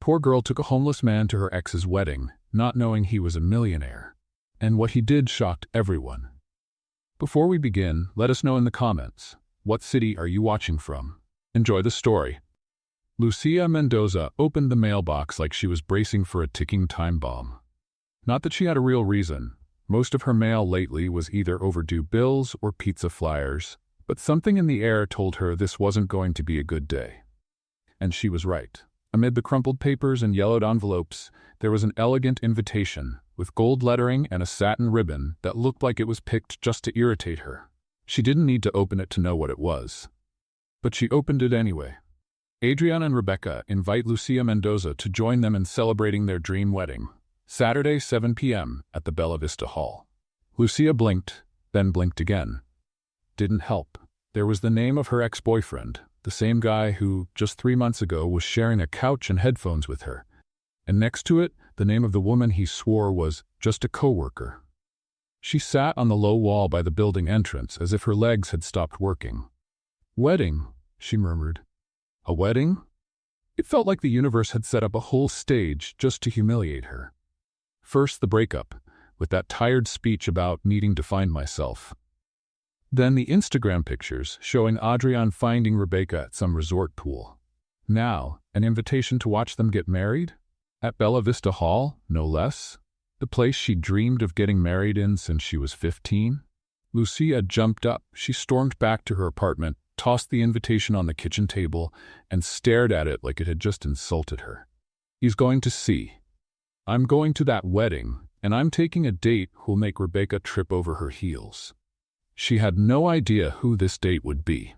poor girl took a homeless man to her ex's wedding, not knowing he was a millionaire. And what he did shocked everyone. Before we begin, let us know in the comments, what city are you watching from? Enjoy the story. Lucia Mendoza opened the mailbox like she was bracing for a ticking time bomb. Not that she had a real reason. Most of her mail lately was either overdue bills or pizza flyers, but something in the air told her this wasn't going to be a good day. And she was right. Amid the crumpled papers and yellowed envelopes, there was an elegant invitation, with gold lettering and a satin ribbon that looked like it was picked just to irritate her. She didn't need to open it to know what it was. But she opened it anyway. Adrian and Rebecca invite Lucia Mendoza to join them in celebrating their dream wedding, Saturday 7 p.m. at the Bella Vista Hall. Lucia blinked, then blinked again. Didn't help. There was the name of her ex-boyfriend, the same guy who, just 3 months ago, was sharing a couch and headphones with her. And next to it, the name of the woman he swore was just a coworker. She sat on the low wall by the building entrance as if her legs had stopped working. "Wedding," she murmured. "A wedding?" It felt like the universe had set up a whole stage just to humiliate her. First the breakup, with that tired speech about needing to find myself. Then the Instagram pictures showing Adrian finding Rebecca at some resort pool. Now, an invitation to watch them get married? At Bella Vista Hall, no less? The place she dreamed of getting married in since she was 15? Lucia jumped up. She stormed back to her apartment, tossed the invitation on the kitchen table, and stared at it like it had just insulted her. He's going to see. I'm going to that wedding, and I'm taking a date who'll make Rebecca trip over her heels. She had no idea who this date would be.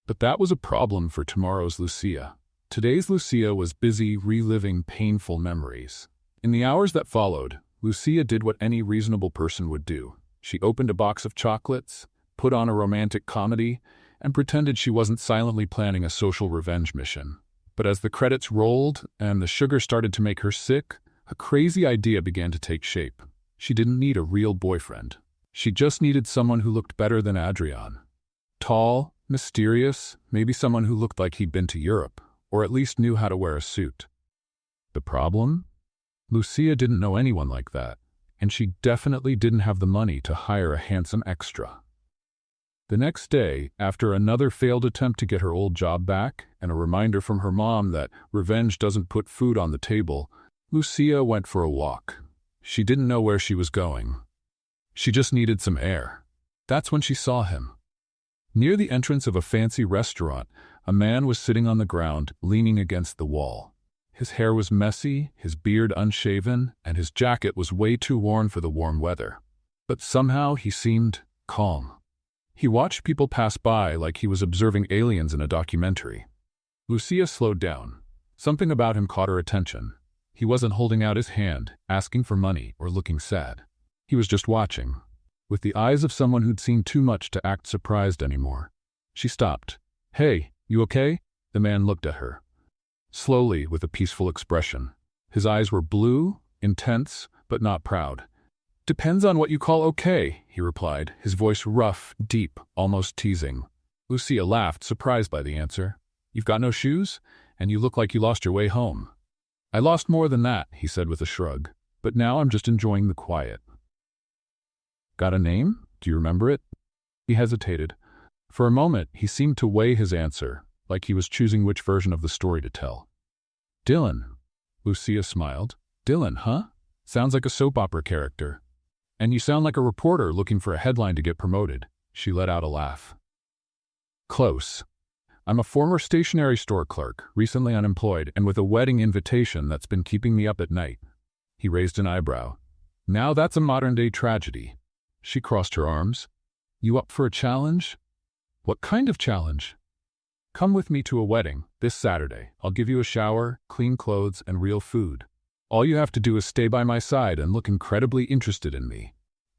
But that was a problem for tomorrow's Lucia. Today's Lucia was busy reliving painful memories. In the hours that followed, Lucia did what any reasonable person would do. She opened a box of chocolates, put on a romantic comedy, and pretended she wasn't silently planning a social revenge mission. But as the credits rolled and the sugar started to make her sick, a crazy idea began to take shape. She didn't need a real boyfriend. She just needed someone who looked better than Adrian. Tall, mysterious, maybe someone who looked like he'd been to Europe, or at least knew how to wear a suit. The problem? Lucia didn't know anyone like that, and she definitely didn't have the money to hire a handsome extra. The next day, after another failed attempt to get her old job back, and a reminder from her mom that revenge doesn't put food on the table, Lucia went for a walk. She didn't know where she was going. She just needed some air. That's when she saw him. Near the entrance of a fancy restaurant, a man was sitting on the ground, leaning against the wall. His hair was messy, his beard unshaven, and his jacket was way too worn for the warm weather. But somehow he seemed calm. He watched people pass by like he was observing aliens in a documentary. Lucia slowed down. Something about him caught her attention. He wasn't holding out his hand, asking for money, or looking sad. He was just watching, with the eyes of someone who'd seen too much to act surprised anymore. She stopped. "Hey, you okay?" The man looked at her. Slowly, with a peaceful expression. His eyes were blue, intense, but not proud. "Depends on what you call okay," he replied, his voice rough, deep, almost teasing. Lucia laughed, surprised by the answer. "You've got no shoes? And you look like you lost your way home." "I lost more than that," he said with a shrug. "But now I'm just enjoying the quiet." "Got a name? Do you remember it?" He hesitated. For a moment, he seemed to weigh his answer, like he was choosing which version of the story to tell. "Dylan." Lucia smiled. "Dylan, huh? Sounds like a soap opera character. And you sound like a reporter looking for a headline to get promoted." She let out a laugh. "Close. I'm a former stationery store clerk, recently unemployed, and with a wedding invitation that's been keeping me up at night." He raised an eyebrow. "Now that's a modern-day tragedy." She crossed her arms. "You up for a challenge?" "What kind of challenge?" "Come with me to a wedding, this Saturday. I'll give you a shower, clean clothes, and real food. All you have to do is stay by my side and look incredibly interested in me."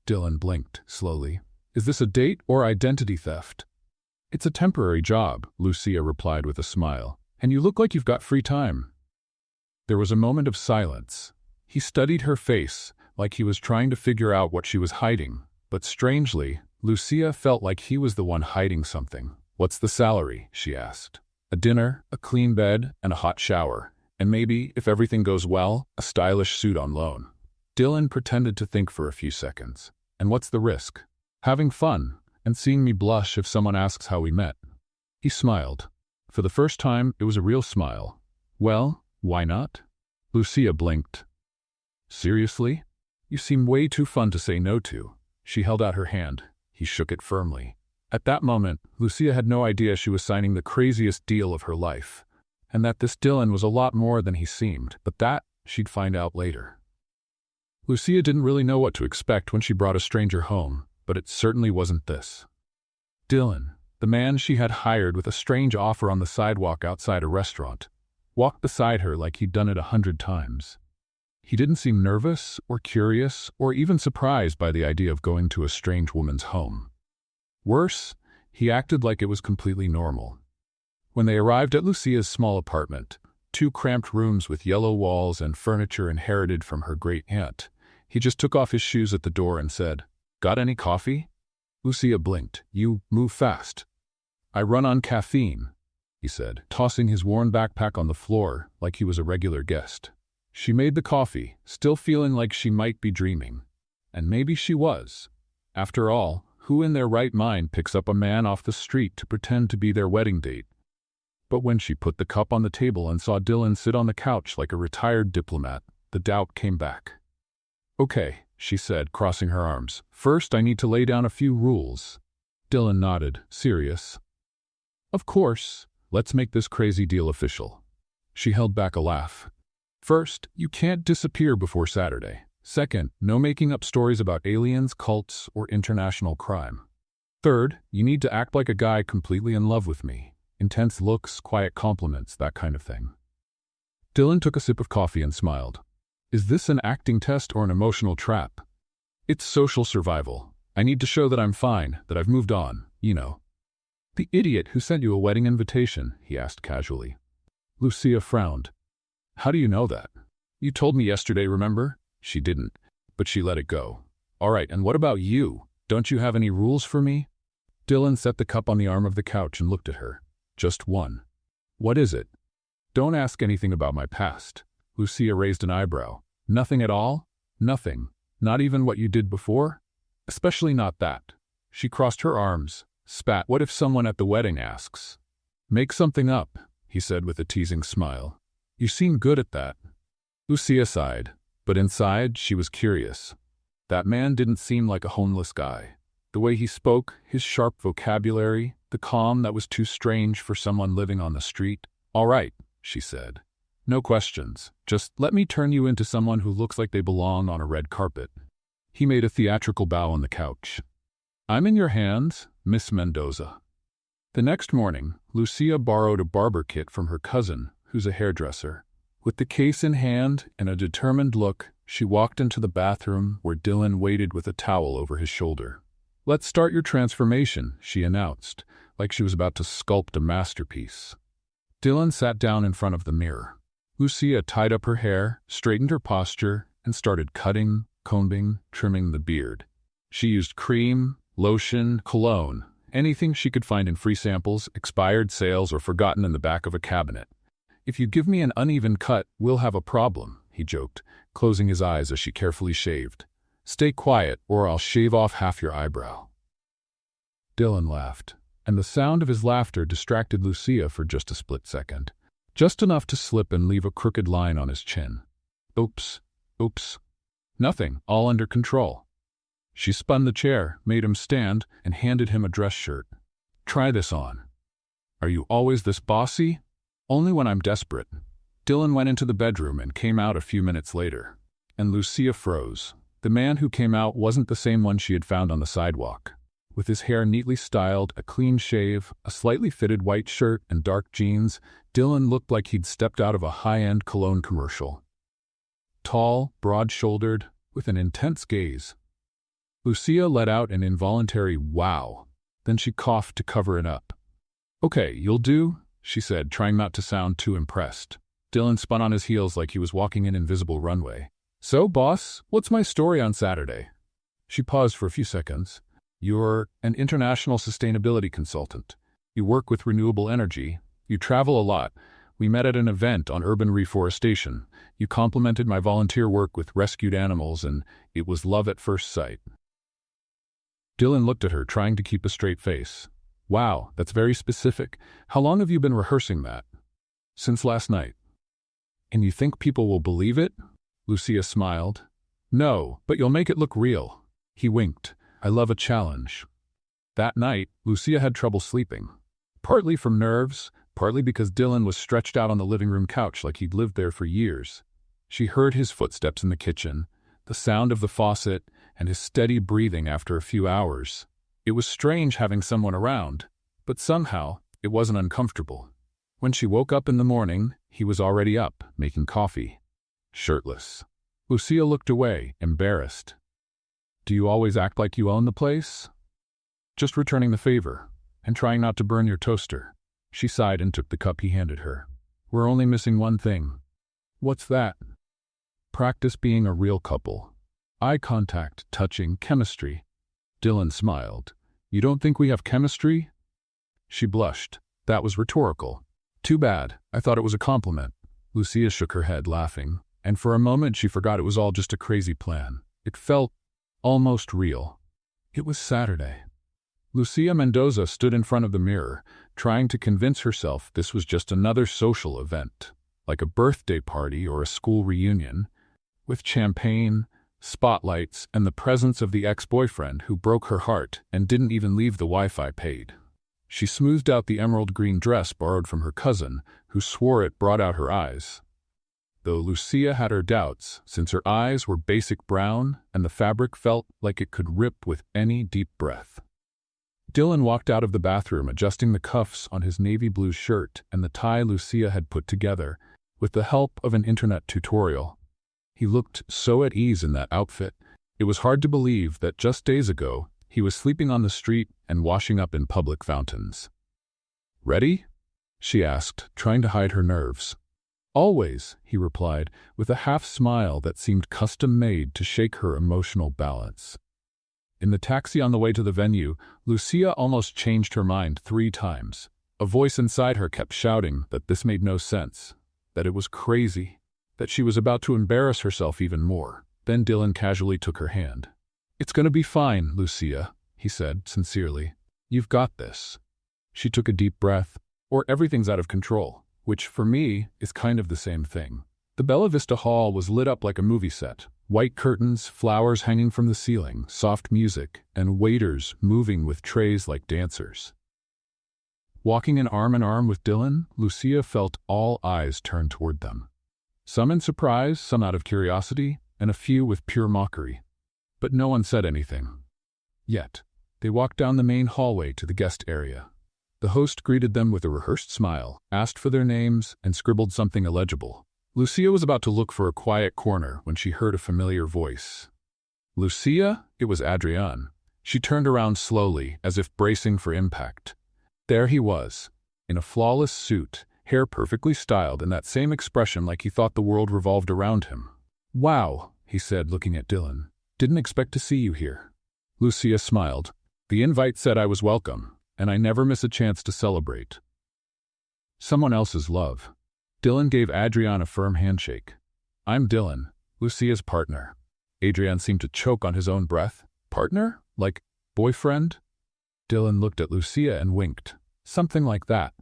Dylan blinked, slowly. "Is this a date or identity theft?" "It's a temporary job," Lucia replied with a smile. "And you look like you've got free time." There was a moment of silence. He studied her face, like he was trying to figure out what she was hiding. But strangely, Lucia felt like he was the one hiding something. "What's the salary?" she asked. "A dinner, a clean bed, and a hot shower. And maybe, if everything goes well, a stylish suit on loan. Dylan pretended to think for a few seconds. And what's the risk? Having fun, and seeing me blush if someone asks how we met. He smiled. For the first time, it was a real smile. Well, why not? Lucia blinked. Seriously? You seem way too fun to say no to. She held out her hand. He shook it firmly. At that moment, Lucia had no idea she was signing the craziest deal of her life, and that this Dylan was a lot more than he seemed, but that she'd find out later. Lucia didn't really know what to expect when she brought a stranger home, but it certainly wasn't this. Dylan, the man she had hired with a strange offer on the sidewalk outside a restaurant, walked beside her like he'd done it 100 times. He didn't seem nervous or curious or even surprised by the idea of going to a strange woman's home. Worse, he acted like it was completely normal. When they arrived at Lucia's small apartment, 2 cramped rooms with yellow walls and furniture inherited from her great-aunt, he just took off his shoes at the door and said, "Got any coffee?" Lucia blinked. "You move fast." "I run on caffeine," he said, tossing his worn backpack on the floor like he was a regular guest. She made the coffee, still feeling like she might be dreaming. And maybe she was. After all, who in their right mind picks up a man off the street to pretend to be their wedding date? But when she put the cup on the table and saw Dylan sit on the couch like a retired diplomat, the doubt came back. "Okay," she said, crossing her arms. "First, I need to lay down a few rules." Dylan nodded, serious. "Of course. Let's make this crazy deal official." She held back a laugh. "First, you can't disappear before Saturday. Second, no making up stories about aliens, cults, or international crime. Third, you need to act like a guy completely in love with me. Intense looks, quiet compliments, that kind of thing." Dylan took a sip of coffee and smiled. "Is this an acting test or an emotional trap?" "It's social survival. I need to show that I'm fine, that I've moved on, you know." "The idiot who sent you a wedding invitation?" he asked casually. Lucia frowned. "How do you know that?" "You told me yesterday, remember?" She didn't, but she let it go. "All right, and what about you? Don't you have any rules for me?" Dylan set the cup on the arm of the couch and looked at her. "Just one." "What is it?" "Don't ask anything about my past." Lucia raised an eyebrow. "Nothing at all? Nothing? Not even what you did before?" "Especially not that." She crossed her arms, spat. "What if someone at the wedding asks?" "Make something up," he said with a teasing smile. "You seem good at that." Lucia sighed, but inside she was curious. That man didn't seem like a homeless guy. The way he spoke, his sharp vocabulary, the calm that was too strange for someone living on the street. "All right," she said. "No questions. Just let me turn you into someone who looks like they belong on a red carpet." He made a theatrical bow on the couch. "I'm in your hands, Miss Mendoza." The next morning, Lucia borrowed a barber kit from her cousin, who's a hairdresser. With the case in hand and a determined look, she walked into the bathroom where Dylan waited with a towel over his shoulder. "Let's start your transformation," she announced, like she was about to sculpt a masterpiece. Dylan sat down in front of the mirror. Lucia tied up her hair, straightened her posture, and started cutting, combing, trimming the beard. She used cream, lotion, cologne, anything she could find in free samples, expired sales, or forgotten in the back of a cabinet. "If you give me an uneven cut, we'll have a problem," he joked, closing his eyes as she carefully shaved. "Stay quiet, or I'll shave off half your eyebrow." Dylan laughed, and the sound of his laughter distracted Lucia for just a split second. Just enough to slip and leave a crooked line on his chin. Oops. Nothing, all under control." She spun the chair, made him stand, and handed him a dress shirt. "Try this on." "Are you always this bossy?" "Only when I'm desperate." Dylan went into the bedroom and came out a few minutes later. And Lucia froze. The man who came out wasn't the same one she had found on the sidewalk. With his hair neatly styled, a clean shave, a slightly fitted white shirt, and dark jeans, Dylan looked like he'd stepped out of a high-end cologne commercial. Tall, broad-shouldered, with an intense gaze. Lucia let out an involuntary wow. Then she coughed to cover it up. "Okay, you'll do," she said, trying not to sound too impressed. Dylan spun on his heels like he was walking an invisible runway. "So, boss, what's my story on Saturday?" She paused for a few seconds. "You're an international sustainability consultant. You work with renewable energy. You travel a lot. We met at an event on urban reforestation. You complimented my volunteer work with rescued animals, and it was love at first sight. Dylan looked at her, trying to keep a straight face. Wow, that's very specific. How long have you been rehearsing that? Since last night. And you think people will believe it? Lucia smiled. No, but you'll make it look real. He winked. I love a challenge. That night, Lucia had trouble sleeping. Partly from nerves, partly because Dylan was stretched out on the living room couch like he'd lived there for years. She heard his footsteps in the kitchen, the sound of the faucet, and his steady breathing after a few hours. It was strange having someone around, but somehow it wasn't uncomfortable. When she woke up in the morning, he was already up, making coffee. Shirtless. Lucia looked away, embarrassed. Do you always act like you own the place? Just returning the favor, and trying not to burn your toaster. She sighed and took the cup he handed her. We're only missing one thing. What's that? Practice being a real couple. Eye contact, touching, chemistry. Dylan smiled. You don't think we have chemistry? She blushed. That was rhetorical. Too bad. I thought it was a compliment. Lucia shook her head, laughing, and for a moment she forgot it was all just a crazy plan. It felt almost real. It was Saturday. Lucia Mendoza stood in front of the mirror, trying to convince herself this was just another social event, like a birthday party or a school reunion, with champagne, spotlights, and the presence of the ex-boyfriend who broke her heart and didn't even leave the Wi-Fi paid. She smoothed out the emerald green dress borrowed from her cousin, who swore it brought out her eyes. Though Lucia had her doubts, since her eyes were basic brown and the fabric felt like it could rip with any deep breath. Dylan walked out of the bathroom, adjusting the cuffs on his navy blue shirt and the tie Lucia had put together, with the help of an internet tutorial. He looked so at ease in that outfit, it was hard to believe that just days ago he was sleeping on the street and washing up in public fountains. Ready? She asked, trying to hide her nerves. Always, he replied, with a half-smile that seemed custom-made to shake her emotional balance. In the taxi on the way to the venue, Lucia almost changed her mind 3 times. A voice inside her kept shouting that this made no sense, that it was crazy, that she was about to embarrass herself even more. Then Dylan casually took her hand. It's going to be fine, Lucia, he said, sincerely. You've got this. She took a deep breath. Or everything's out of control, which, for me, is kind of the same thing. The Bella Vista Hall was lit up like a movie set. White curtains, flowers hanging from the ceiling, soft music, and waiters moving with trays like dancers. Walking in arm with Dylan, Lucia felt all eyes turn toward them. Some in surprise, some out of curiosity, and a few with pure mockery. But no one said anything. Yet, they walked down the main hallway to the guest area. The host greeted them with a rehearsed smile, asked for their names, and scribbled something illegible. Lucia was about to look for a quiet corner when she heard a familiar voice. Lucia? It was Adrian. She turned around slowly, as if bracing for impact. There he was, in a flawless suit, hair perfectly styled, and that same expression like he thought the world revolved around him. Wow, he said, looking at Dylan. Didn't expect to see you here. Lucia smiled. The invite said I was welcome, and I never miss a chance to celebrate. Someone else's love. Dylan gave Adrian a firm handshake. I'm Dylan, Lucia's partner. Adrian seemed to choke on his own breath. Partner? Like boyfriend? Dylan looked at Lucia and winked. Something like that.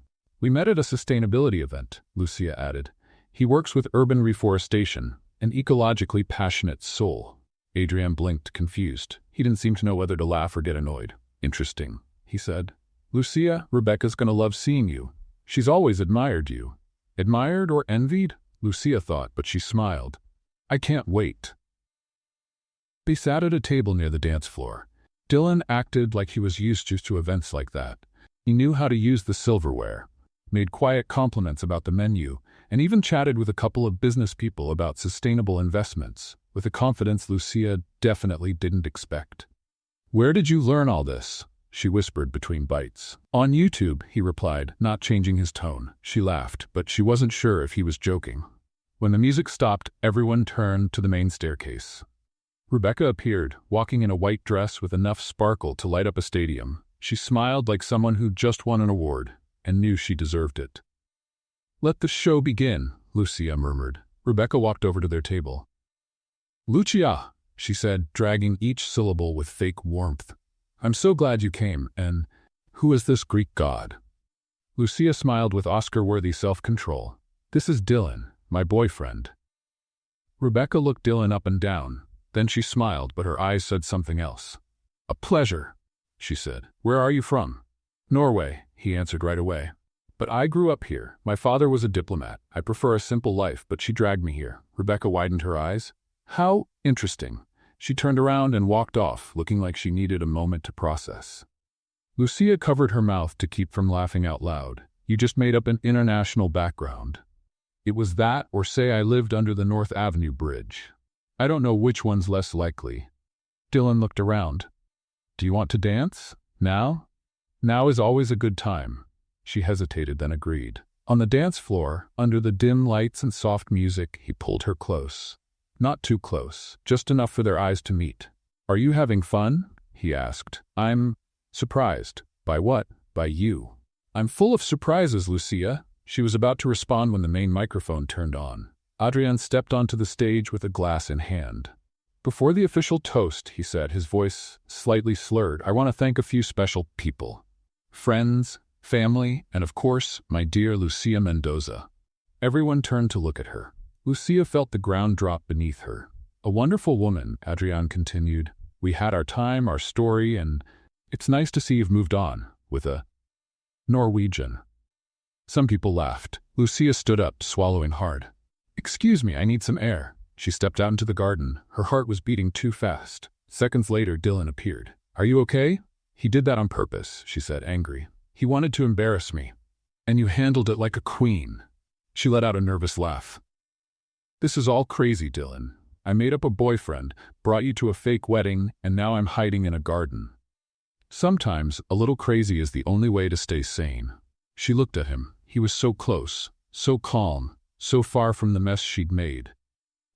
We met at a sustainability event, Lucia added. He works with urban reforestation, an ecologically passionate soul. Adrian blinked, confused. He didn't seem to know whether to laugh or get annoyed. Interesting, he said. Lucia, Rebecca's gonna love seeing you. She's always admired you. Admired or envied? Lucia thought, but she smiled. I can't wait. They sat at a table near the dance floor. Dylan acted like he was used to events like that. He knew how to use the silverware, made quiet compliments about the menu, and even chatted with a couple of business people about sustainable investments, with a confidence Lucia definitely didn't expect. Where did you learn all this? She whispered between bites. On YouTube, he replied, not changing his tone. She laughed, but she wasn't sure if he was joking. When the music stopped, everyone turned to the main staircase. Rebecca appeared, walking in a white dress with enough sparkle to light up a stadium. She smiled like someone who'd just won an award, and knew she deserved it. Let the show begin, Lucia murmured. Rebecca walked over to their table. Lucia, she said, dragging each syllable with fake warmth. I'm so glad you came, and who is this Greek god? Lucia smiled with Oscar-worthy self-control. This is Dylan, my boyfriend. Rebecca looked Dylan up and down. Then she smiled, but her eyes said something else. A pleasure, she said. Where are you from? Norway, he answered right away. But I grew up here. My father was a diplomat. I prefer a simple life, but she dragged me here. Rebecca widened her eyes. How interesting. She turned around and walked off, looking like she needed a moment to process. Lucia covered her mouth to keep from laughing out loud. You just made up an international background. It was that, or say I lived under the North Avenue Bridge. I don't know which one's less likely. Dylan looked around. Do you want to dance? Now? Now is always a good time. She hesitated, then agreed. On the dance floor, under the dim lights and soft music, he pulled her close. Not too close, just enough for their eyes to meet. Are you having fun? He asked. I'm surprised. By what? By you. I'm full of surprises, Lucia. She was about to respond when the main microphone turned on. Adrian stepped onto the stage with a glass in hand. Before the official toast, he said, his voice slightly slurred, I want to thank a few special people. Friends, family, and of course, my dear Lucia Mendoza. Everyone turned to look at her. Lucia felt the ground drop beneath her. A wonderful woman, Adrian continued. We had our time, our story, and it's nice to see you've moved on, with a Norwegian. Some people laughed. Lucia stood up, swallowing hard. Excuse me, I need some air. She stepped out into the garden. Her heart was beating too fast. Seconds later, Dylan appeared. Are you okay? He did that on purpose, she said, angry. He wanted to embarrass me. And you handled it like a queen. She let out a nervous laugh. This is all crazy, Dylan. I made up a boyfriend, brought you to a fake wedding, and now I'm hiding in a garden. Sometimes, a little crazy is the only way to stay sane. She looked at him. He was so close, so calm, so far from the mess she'd made.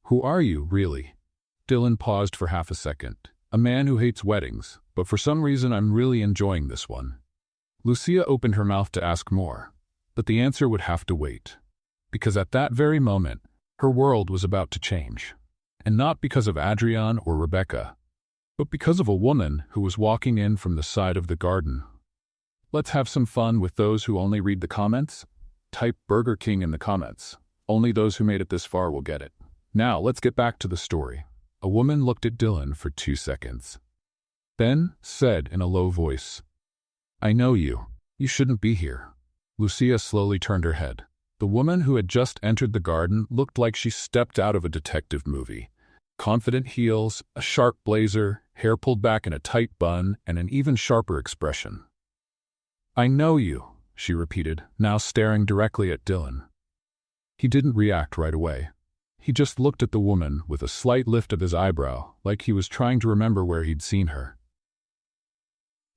Who are you, really? Dylan paused for half a second. A man who hates weddings, but for some reason I'm really enjoying this one. Lucia opened her mouth to ask more, but the answer would have to wait. Because at that very moment, her world was about to change. And not because of Adrian or Rebecca, but because of a woman who was walking in from the side of the garden. Let's have some fun with those who only read the comments. Type Burger King in the comments. Only those who made it this far will get it. Now, let's get back to the story. A woman looked at Dylan for 2 seconds. Then said in a low voice, I know you. You shouldn't be here. Lucia slowly turned her head. The woman who had just entered the garden looked like she stepped out of a detective movie. Confident heels, a sharp blazer, hair pulled back in a tight bun, and an even sharper expression. I know you, she repeated, now staring directly at Dylan. He didn't react right away. He just looked at the woman with a slight lift of his eyebrow, like he was trying to remember where he'd seen her.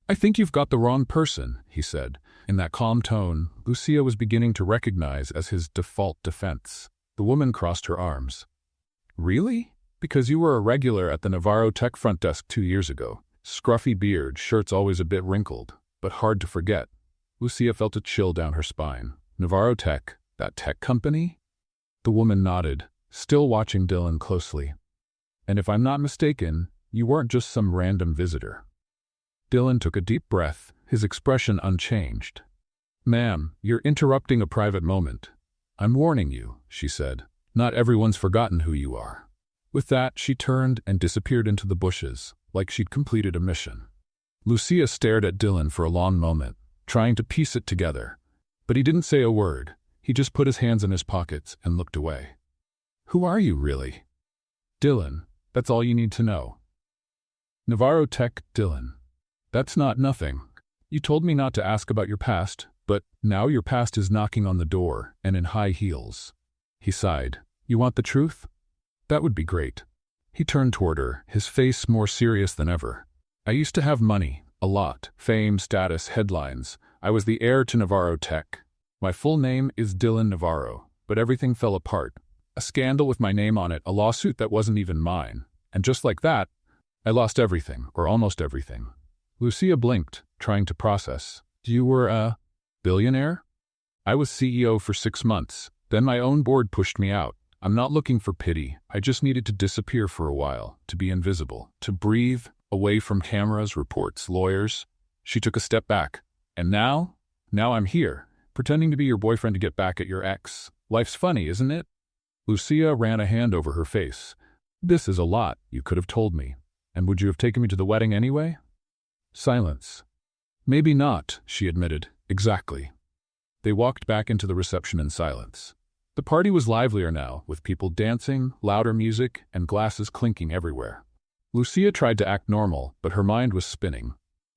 I think you've got the wrong person, he said. In that calm tone, Lucia was beginning to recognize as his default defense. The woman crossed her arms. Really? Because you were a regular at the Navarro Tech front desk 2 years ago. Scruffy beard, shirts always a bit wrinkled, but hard to forget. Lucia felt a chill down her spine. Navarro Tech, that tech company? The woman nodded, still watching Dylan closely. And if I'm not mistaken, you weren't just some random visitor. Dylan took a deep breath, his expression unchanged. Ma'am, you're interrupting a private moment. I'm warning you, she said. Not everyone's forgotten who you are. With that, she turned and disappeared into the bushes, like she'd completed a mission. Lucia stared at Dylan for a long moment, trying to piece it together. But he didn't say a word. He just put his hands in his pockets and looked away. Who are you, really? Dylan, that's all you need to know. Navarro Tech, Dylan. That's not nothing. You told me not to ask about your past, but now your past is knocking on the door and in high heels. He sighed. You want the truth? That would be great. He turned toward her, his face more serious than ever. I used to have money, a lot, fame, status, headlines. I was the heir to Navarro Tech. My full name is Dylan Navarro, but everything fell apart. A scandal with my name on it, a lawsuit that wasn't even mine. And just like that, I lost everything, or almost everything. Lucia blinked, trying to process. You were a billionaire? I was CEO for 6 months. Then my own board pushed me out. I'm not looking for pity. I just needed to disappear for a while, to be invisible, to breathe, away from cameras, reports, lawyers. She took a step back. And now? Now I'm here, pretending to be your boyfriend to get back at your ex. Life's funny, isn't it? Lucia ran a hand over her face. This is a lot. You could have told me. And would you have taken me to the wedding anyway? Silence. Maybe not, she admitted. Exactly. They walked back into the reception in silence. The party was livelier now, with people dancing, louder music, and glasses clinking everywhere. Lucia tried to act normal, but her mind was spinning.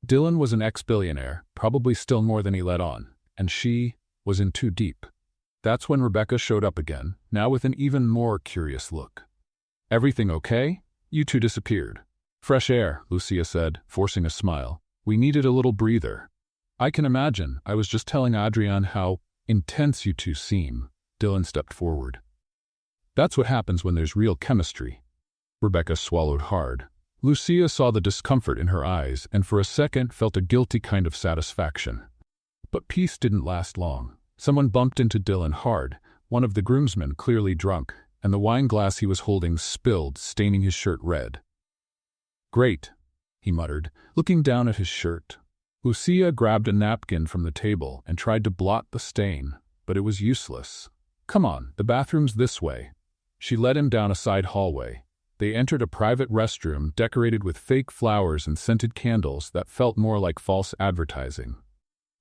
Dylan was an ex-billionaire, probably still more than he let on, and she was in too deep. That's when Rebecca showed up again, now with an even more curious look. Everything okay? You two disappeared. Fresh air, Lucia said, forcing a smile. We needed a little breather. I can imagine. I was just telling Adrian how intense you two seem. Dylan stepped forward. That's what happens when there's real chemistry. Rebecca swallowed hard. Lucia saw the discomfort in her eyes and for a second felt a guilty kind of satisfaction. But peace didn't last long. Someone bumped into Dylan hard, one of the groomsmen clearly drunk, and the wine glass he was holding spilled, staining his shirt red. Great, he muttered, looking down at his shirt. Lucia grabbed a napkin from the table and tried to blot the stain, but it was useless. Come on, the bathroom's this way. She led him down a side hallway. They entered a private restroom decorated with fake flowers and scented candles that felt more like false advertising.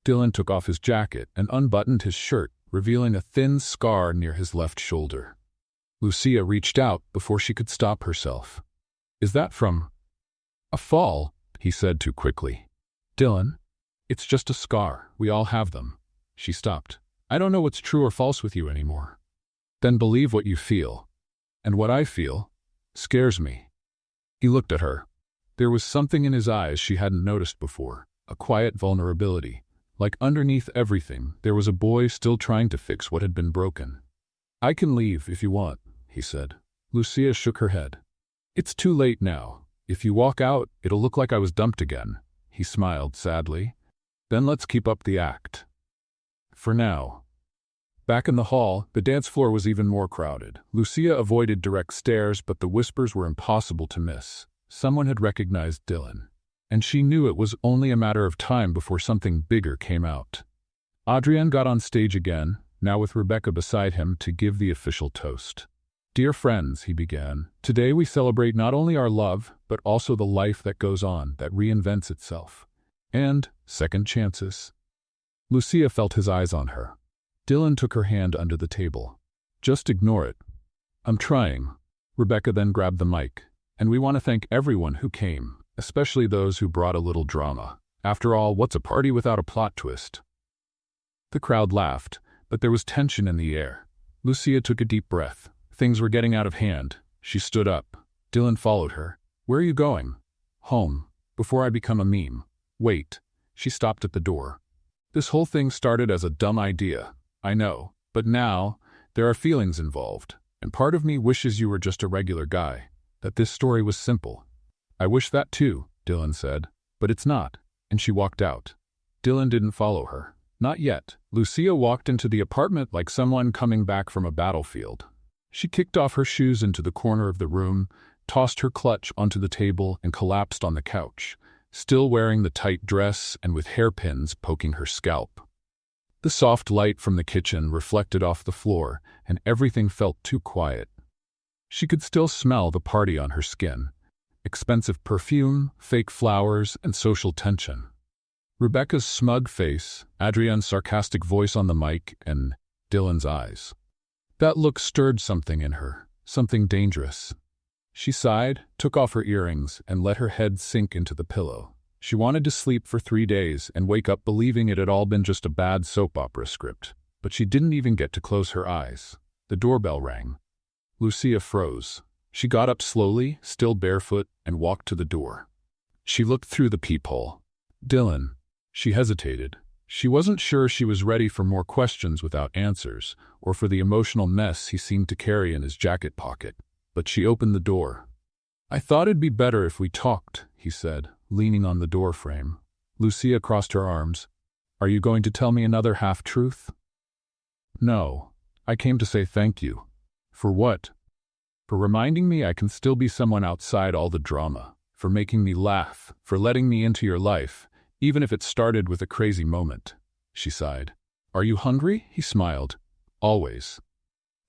Dylan took off his jacket and unbuttoned his shirt, revealing a thin scar near his left shoulder. Lucia reached out before she could stop herself. Is that from a fall? He said too quickly. Dylan, it's just a scar. We all have them. She stopped. I don't know what's true or false with you anymore. Then believe what you feel. And what I feel scares me. He looked at her. There was something in his eyes she hadn't noticed before, a quiet vulnerability. Like underneath everything, there was a boy still trying to fix what had been broken. I can leave if you want, he said. Lucia shook her head. It's too late now. If you walk out, it'll look like I was dumped again. He smiled sadly. Then let's keep up the act. For now. Back in the hall, the dance floor was even more crowded. Lucia avoided direct stares, but the whispers were impossible to miss. Someone had recognized Dylan. And she knew it was only a matter of time before something bigger came out. Adrian got on stage again, now with Rebecca beside him, to give the official toast. Dear friends, he began, today we celebrate not only our love, but also the life that goes on, that reinvents itself. And second chances. Lucia felt his eyes on her. Dylan took her hand under the table. Just ignore it. I'm trying. Rebecca then grabbed the mic. And we want to thank everyone who came, especially those who brought a little drama. After all, what's a party without a plot twist? The crowd laughed, but there was tension in the air. Lucia took a deep breath. Things were getting out of hand. She stood up. Dylan followed her. Where are you going? Home. Before I become a meme. Wait. She stopped at the door. This whole thing started as a dumb idea. I know. But now, there are feelings involved. And part of me wishes you were just a regular guy. That this story was simple. I wish that too, Dylan said. But it's not. And she walked out. Dylan didn't follow her. Not yet. Lucia walked into the apartment like someone coming back from a battlefield. She kicked off her shoes into the corner of the room, tossed her clutch onto the table, and collapsed on the couch, still wearing the tight dress and with hairpins poking her scalp. The soft light from the kitchen reflected off the floor, and everything felt too quiet. She could still smell the party on her skin. Expensive perfume, fake flowers, and social tension. Rebecca's smug face, Adrian's sarcastic voice on the mic, and Dylan's eyes. That look stirred something in her, something dangerous. She sighed, took off her earrings, and let her head sink into the pillow. She wanted to sleep for 3 days and wake up believing it had all been just a bad soap opera script. But she didn't even get to close her eyes. The doorbell rang. Lucia froze. She got up slowly, still barefoot, and walked to the door. She looked through the peephole. Dylan. She hesitated. She wasn't sure she was ready for more questions without answers, or for the emotional mess he seemed to carry in his jacket pocket. But she opened the door. I thought it'd be better if we talked, he said, leaning on the door frame. Lucia crossed her arms. Are you going to tell me another half-truth? No, I came to say thank you. For what? For reminding me I can still be someone outside all the drama. For making me laugh. For letting me into your life, even if it started with a crazy moment. She sighed. Are you hungry? He smiled. Always.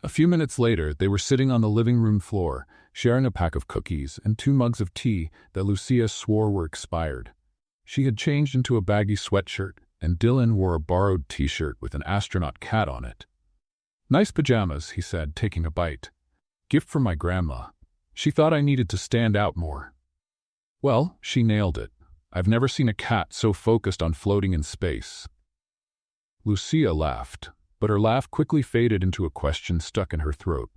A few minutes later, they were sitting on the living room floor, sharing a pack of cookies and 2 mugs of tea that Lucia swore were expired. She had changed into a baggy sweatshirt, and Dylan wore a borrowed t-shirt with an astronaut cat on it. Nice pajamas, he said, taking a bite. Gift from my grandma. She thought I needed to stand out more. Well, she nailed it. I've never seen a cat so focused on floating in space. Lucia laughed, but her laugh quickly faded into a question stuck in her throat.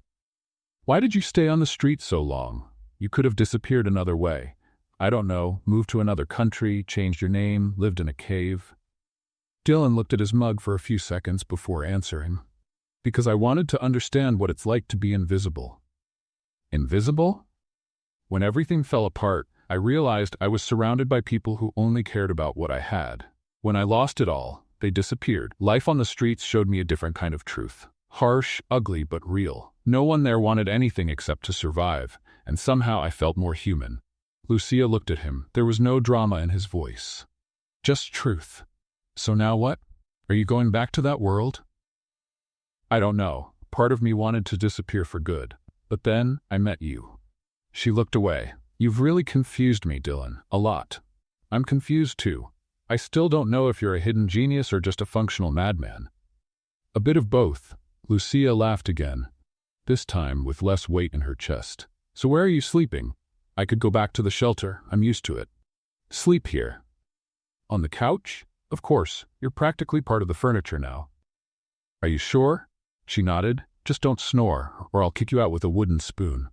Why did you stay on the street so long? You could have disappeared another way. I don't know, moved to another country, changed your name, lived in a cave. Dylan looked at his mug for a few seconds before answering. Because I wanted to understand what it's like to be invisible. Invisible? When everything fell apart, I realized I was surrounded by people who only cared about what I had. When I lost it all, they disappeared. Life on the streets showed me a different kind of truth. Harsh, ugly, but real. No one there wanted anything except to survive, and somehow I felt more human. Lucia looked at him. There was no drama in his voice. Just truth. So now what? Are you going back to that world? I don't know. Part of me wanted to disappear for good. But then, I met you. She looked away. You've really confused me, Dylan. A lot. I'm confused too. I still don't know if you're a hidden genius or just a functional madman. A bit of both. Lucia laughed again, this time with less weight in her chest. So where are you sleeping? I could go back to the shelter. I'm used to it. Sleep here. On the couch? Of course. You're practically part of the furniture now. Are you sure? She nodded. Just don't snore, or I'll kick you out with a wooden spoon.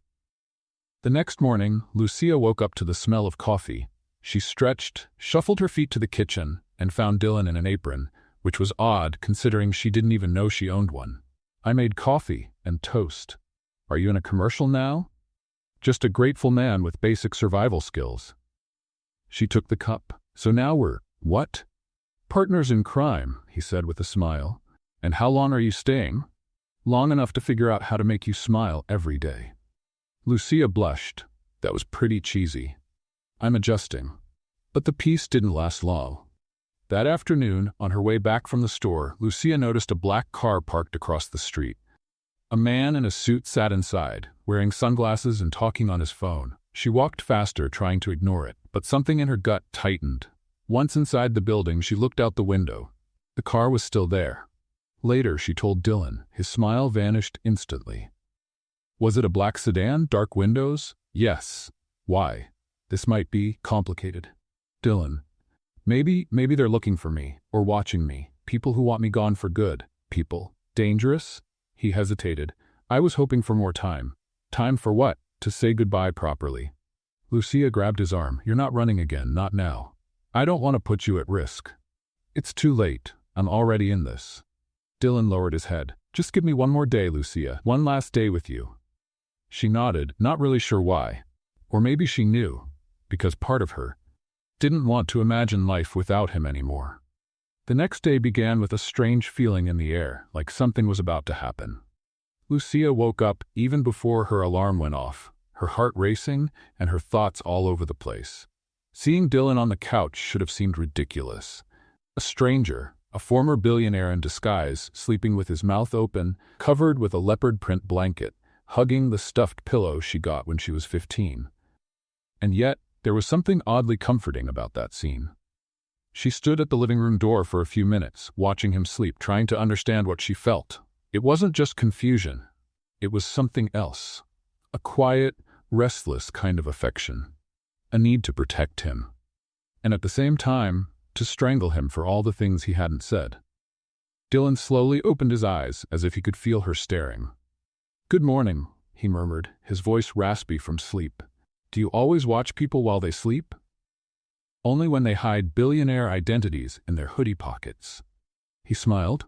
The next morning, Lucia woke up to the smell of coffee. She stretched, shuffled her feet to the kitchen, and found Dylan in an apron, which was odd considering she didn't even know she owned one. I made coffee and toast. Are you in a commercial now? Just a grateful man with basic survival skills. She took the cup. So now we're, what? Partners in crime, he said with a smile. And how long are you staying? Long enough to figure out how to make you smile every day. Lucia blushed. That was pretty cheesy. I'm adjusting. But the peace didn't last long. That afternoon, on her way back from the store, Lucia noticed a black car parked across the street. A man in a suit sat inside, wearing sunglasses and talking on his phone. She walked faster, trying to ignore it, but something in her gut tightened. Once inside the building, she looked out the window. The car was still there. Later, she told Dylan. His smile vanished instantly. Was it a black sedan, dark windows? Yes. Why? This might be complicated. Dylan. Maybe they're looking for me, or watching me. People who want me gone for good. People. Dangerous? He hesitated. I was hoping for more time. Time for what? To say goodbye properly. Lucia grabbed his arm. You're not running again, not now. I don't want to put you at risk. It's too late. I'm already in this. Dylan lowered his head. Just give me one more day, Lucia. One last day with you. She nodded, not really sure why. Or maybe she knew, because part of her didn't want to imagine life without him anymore. The next day began with a strange feeling in the air, like something was about to happen. Lucia woke up even before her alarm went off, her heart racing and her thoughts all over the place. Seeing Dylan on the couch should have seemed ridiculous. A stranger, a former billionaire in disguise, sleeping with his mouth open, covered with a leopard print blanket, hugging the stuffed pillow she got when she was 15. And yet, there was something oddly comforting about that scene. She stood at the living room door for a few minutes, watching him sleep, trying to understand what she felt. It wasn't just confusion. It was something else. A quiet, restless kind of affection. A need to protect him. And at the same time, to strangle him for all the things he hadn't said. Dylan slowly opened his eyes as if he could feel her staring. Good morning, he murmured, his voice raspy from sleep. Do you always watch people while they sleep? Only when they hide billionaire identities in their hoodie pockets. He smiled.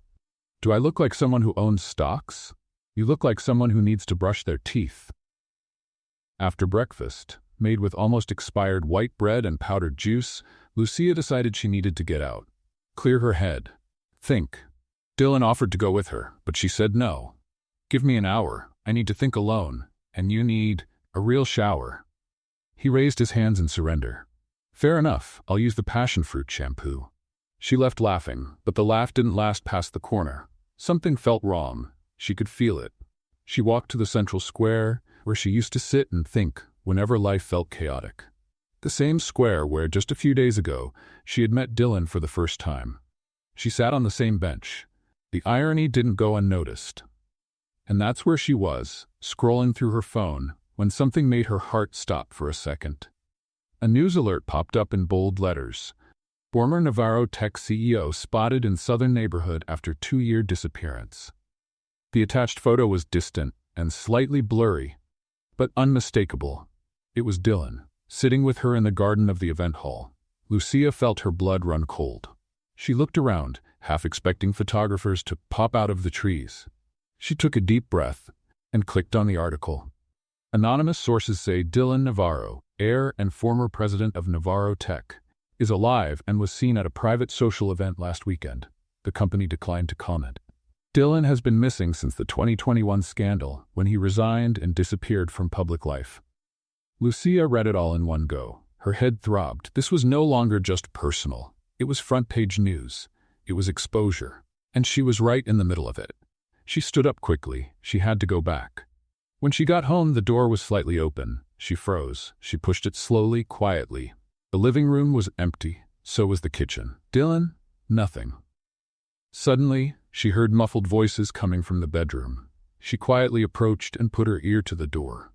Do I look like someone who owns stocks? You look like someone who needs to brush their teeth. After breakfast, made with almost expired white bread and powdered juice, Lucia decided she needed to get out. Clear her head. Think. Dylan offered to go with her, but she said no. Give me an hour. I need to think alone. And you need a real shower. He raised his hands in surrender. Fair enough, I'll use the passion fruit shampoo. She left laughing, but the laugh didn't last past the corner. Something felt wrong. She could feel it. She walked to the central square, where she used to sit and think whenever life felt chaotic. The same square where, just a few days ago, she had met Dylan for the first time. She sat on the same bench. The irony didn't go unnoticed. And that's where she was, scrolling through her phone, when something made her heart stop for a second. A news alert popped up in bold letters. Former Navarro Tech CEO spotted in southern neighborhood after 2-year disappearance. The attached photo was distant and slightly blurry, but unmistakable. It was Dylan, sitting with her in the garden of the event hall. Lucia felt her blood run cold. She looked around, half expecting photographers to pop out of the trees. She took a deep breath and clicked on the article. Anonymous sources say Dylan Navarro, heir and former president of Navarro Tech, is alive and was seen at a private social event last weekend. The company declined to comment. Dylan has been missing since the 2021 scandal, when he resigned and disappeared from public life. Lucia read it all in one go. Her head throbbed. This was no longer just personal. It was front-page news. It was exposure. And she was right in the middle of it. She stood up quickly. She had to go back. When she got home, the door was slightly open. She froze. She pushed it slowly, quietly. The living room was empty. So was the kitchen. Dylan? Nothing. Suddenly, she heard muffled voices coming from the bedroom. She quietly approached and put her ear to the door.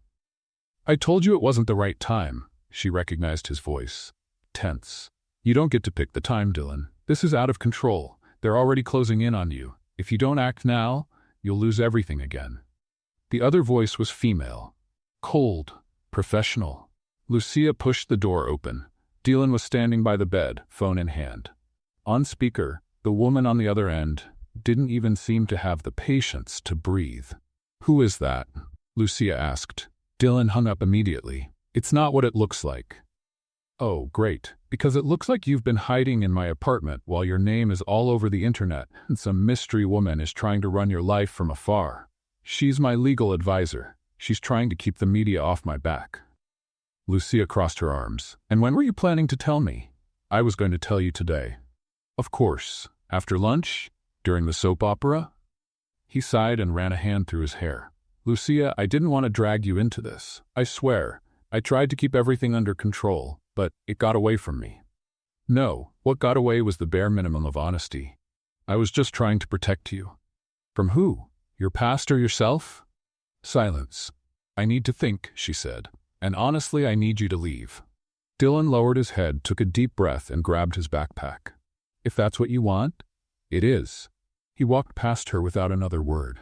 I told you it wasn't the right time. She recognized his voice. Tense. You don't get to pick the time, Dylan. This is out of control. They're already closing in on you. If you don't act now, you'll lose everything again. The other voice was female. Cold. Professional. Lucia pushed the door open. Dylan was standing by the bed, phone in hand. On speaker, the woman on the other end didn't even seem to have the patience to breathe. Who is that? Lucia asked. Dylan hung up immediately. It's not what it looks like. Oh, great. Because it looks like you've been hiding in my apartment while your name is all over the internet and some mystery woman is trying to run your life from afar. She's my legal advisor. She's trying to keep the media off my back. Lucia crossed her arms. And when were you planning to tell me? I was going to tell you today. Of course. After lunch? During the soap opera? He sighed and ran a hand through his hair. Lucia, I didn't want to drag you into this. I swear. I tried to keep everything under control, but it got away from me. No, what got away was the bare minimum of honesty. I was just trying to protect you. From who? Your past or yourself? Silence. I need to think, she said. And honestly, I need you to leave. Dylan lowered his head, took a deep breath, and grabbed his backpack. If that's what you want, it is. He walked past her without another word.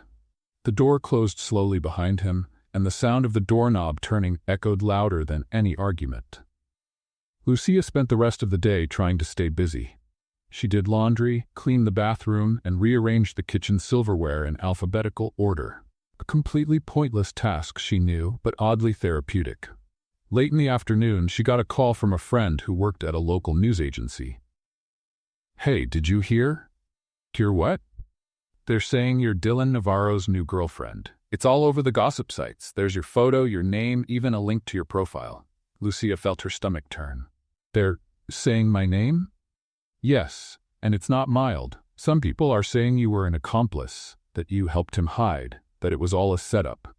The door closed slowly behind him, and the sound of the doorknob turning echoed louder than any argument. Lucia spent the rest of the day trying to stay busy. She did laundry, cleaned the bathroom, and rearranged the kitchen silverware in alphabetical order. A completely pointless task, she knew, but oddly therapeutic. Late in the afternoon, she got a call from a friend who worked at a local news agency. Hey, did you hear? Hear what? They're saying you're Dylan Navarro's new girlfriend. It's all over the gossip sites. There's your photo, your name, even a link to your profile. Lucia felt her stomach turn. They're saying my name? Yes, and it's not mild. Some people are saying you were an accomplice, that you helped him hide, that it was all a setup.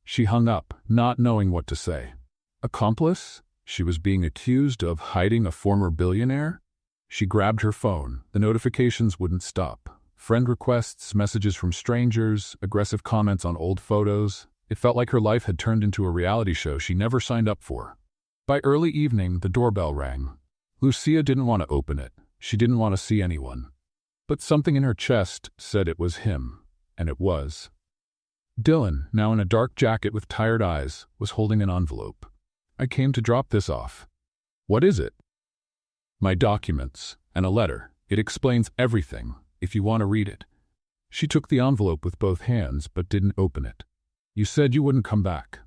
She hung up, not knowing what to say. Accomplice? She was being accused of hiding a former billionaire? She grabbed her phone. The notifications wouldn't stop. Friend requests, messages from strangers, aggressive comments on old photos. It felt like her life had turned into a reality show she never signed up for. By early evening, the doorbell rang. Lucia didn't want to open it. She didn't want to see anyone. But something in her chest said it was him, and it was. Dylan, now in a dark jacket with tired eyes, was holding an envelope. I came to drop this off. What is it? My documents, and a letter. It explains everything, if you want to read it. She took the envelope with both hands, but didn't open it. You said you wouldn't come back.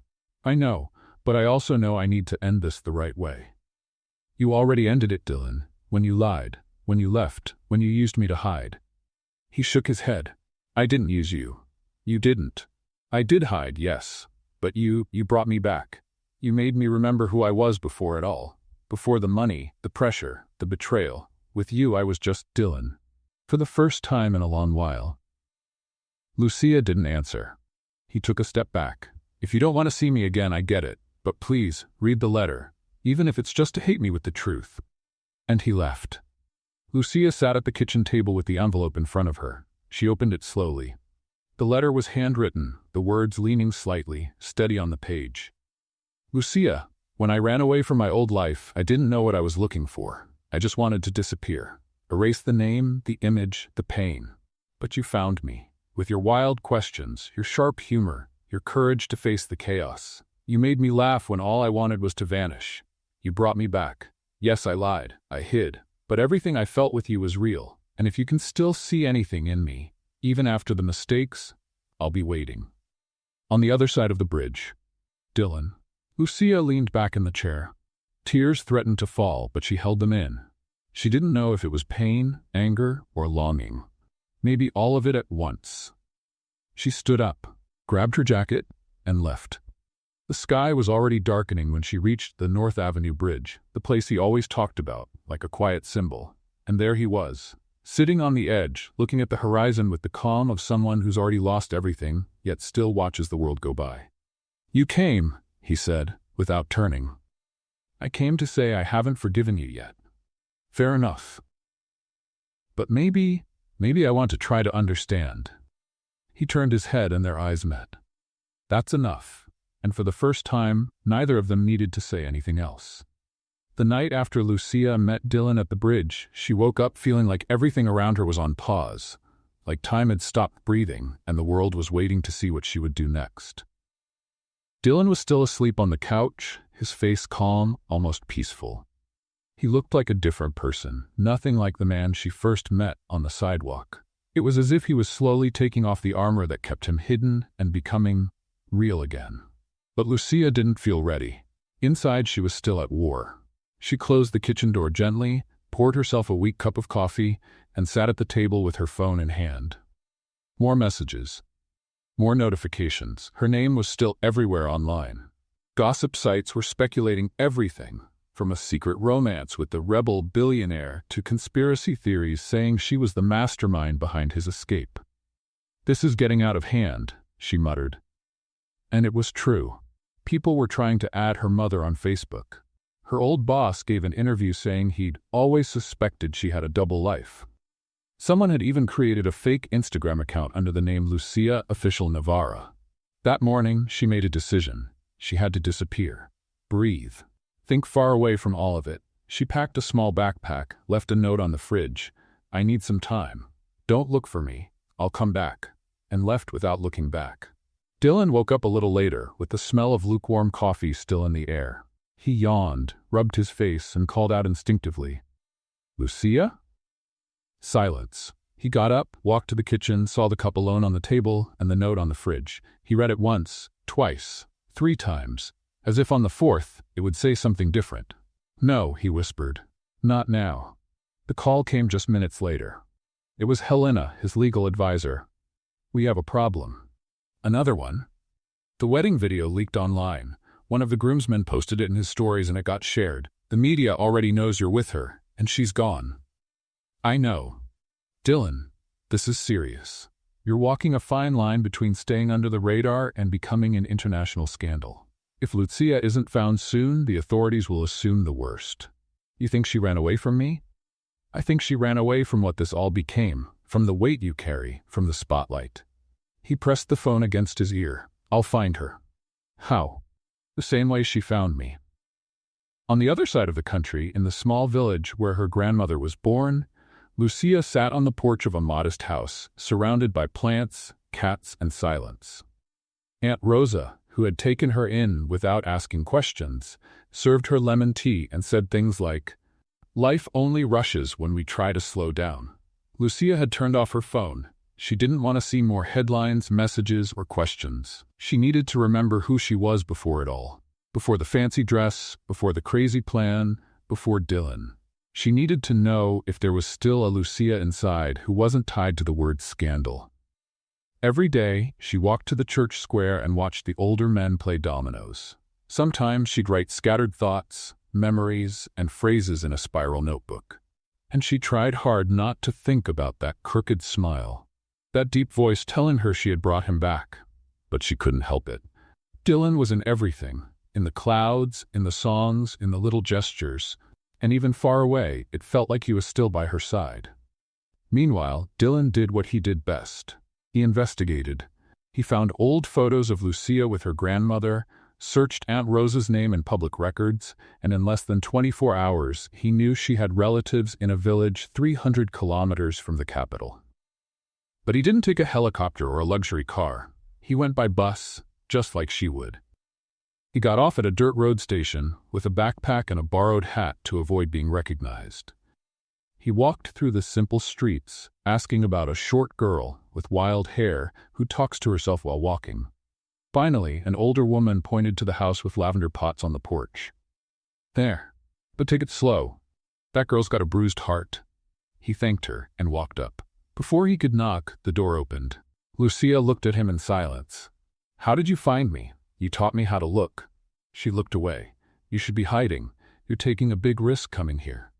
I know, but I also know I need to end this the right way. You already ended it, Dylan, when you lied, when you left, when you used me to hide. He shook his head. I didn't use you. You didn't. I did hide, yes. But you brought me back. You made me remember who I was before it all. Before the money, the pressure, the betrayal. With you I was just Dylan. For the first time in a long while. Lucia didn't answer. He took a step back. If you don't want to see me again, I get it. But please, read the letter. Even if it's just to hate me with the truth. And he left. Lucia sat at the kitchen table with the envelope in front of her. She opened it slowly. The letter was handwritten, the words leaning slightly, steady on the page. Lucia, when I ran away from my old life, I didn't know what I was looking for. I just wanted to disappear. Erase the name, the image, the pain. But you found me. With your wild questions, your sharp humor, your courage to face the chaos. You made me laugh when all I wanted was to vanish. You brought me back. Yes, I lied. I hid. But everything I felt with you was real. And if you can still see anything in me, even after the mistakes, I'll be waiting. On the other side of the bridge, Dylan. Lucia leaned back in the chair. Tears threatened to fall, but she held them in. She didn't know if it was pain, anger, or longing. Maybe all of it at once. She stood up, grabbed her jacket, and left. The sky was already darkening when she reached the North Avenue Bridge, the place he always talked about, like a quiet symbol. And there he was, sitting on the edge, looking at the horizon with the calm of someone who's already lost everything, yet still watches the world go by. You came, he said, without turning. I came to say I haven't forgiven you yet. Fair enough. But maybe I want to try to understand. He turned his head and their eyes met. That's enough. And for the first time, neither of them needed to say anything else. The night after Lucia met Dylan at the bridge, she woke up feeling like everything around her was on pause, like time had stopped breathing and the world was waiting to see what she would do next. Dylan was still asleep on the couch, his face calm, almost peaceful. He looked like a different person, nothing like the man she first met on the sidewalk. It was as if he was slowly taking off the armor that kept him hidden and becoming real again. But Lucia didn't feel ready. Inside, she was still at war. She closed the kitchen door gently, poured herself a weak cup of coffee, and sat at the table with her phone in hand. More messages. More notifications. Her name was still everywhere online. Gossip sites were speculating everything, from a secret romance with the rebel billionaire to conspiracy theories saying she was the mastermind behind his escape. This is getting out of hand, she muttered. And it was true. People were trying to add her mother on Facebook. Her old boss gave an interview saying he'd always suspected she had a double life. Someone had even created a fake Instagram account under the name Lucia Official Navarra. That morning, she made a decision. She had to disappear. Breathe. Think far away from all of it. She packed a small backpack, left a note on the fridge. I need some time. Don't look for me. I'll come back. And left without looking back. Dylan woke up a little later, with the smell of lukewarm coffee still in the air. He yawned, rubbed his face, and called out instinctively, Lucia? Silence. He got up, walked to the kitchen, saw the cup alone on the table and the note on the fridge. He read it once, twice, 3 times, as if on the 4th it would say something different. No, he whispered. Not now. The call came just minutes later. It was Helena, his legal advisor. We have a problem. Another one? The wedding video leaked online. One of the groomsmen posted it in his stories and it got shared. The media already knows you're with her, and she's gone. I know. Dylan, this is serious. You're walking a fine line between staying under the radar and becoming an international scandal. If Lucia isn't found soon, the authorities will assume the worst. You think she ran away from me? I think she ran away from what this all became, from the weight you carry, from the spotlight. He pressed the phone against his ear. I'll find her. How? The same way she found me. On the other side of the country, in the small village where her grandmother was born, Lucia sat on the porch of a modest house, surrounded by plants, cats, and silence. Aunt Rosa, who had taken her in without asking questions, served her lemon tea and said things like, Life only rushes when we try to slow down. Lucia had turned off her phone. She didn't want to see more headlines, messages, or questions. She needed to remember who she was before it all. Before the fancy dress, before the crazy plan, before Dylan. She needed to know if there was still a Lucia inside who wasn't tied to the word scandal. Every day, she walked to the church square and watched the older men play dominoes. Sometimes she'd write scattered thoughts, memories, and phrases in a spiral notebook. And she tried hard not to think about that crooked smile, that deep voice telling her she had brought him back. But she couldn't help it. Dylan was in everything, in the clouds, in the songs, in the little gestures, and even far away, it felt like he was still by her side. Meanwhile, Dylan did what he did best. He investigated. He found old photos of Lucia with her grandmother, searched Aunt Rosa's name in public records, and in less than 24 hours, he knew she had relatives in a village 300 kilometers from the capital. But he didn't take a helicopter or a luxury car. He went by bus, just like she would. He got off at a dirt road station with a backpack and a borrowed hat to avoid being recognized. He walked through the simple streets, asking about a short girl with wild hair who talks to herself while walking. Finally, an older woman pointed to the house with lavender pots on the porch. "There. But take it slow. That girl's got a bruised heart." He thanked her and walked up. Before he could knock, the door opened. Lucia looked at him in silence. "How did you find me? You taught me how to look." She looked away. "You should be hiding. You're taking a big risk coming here."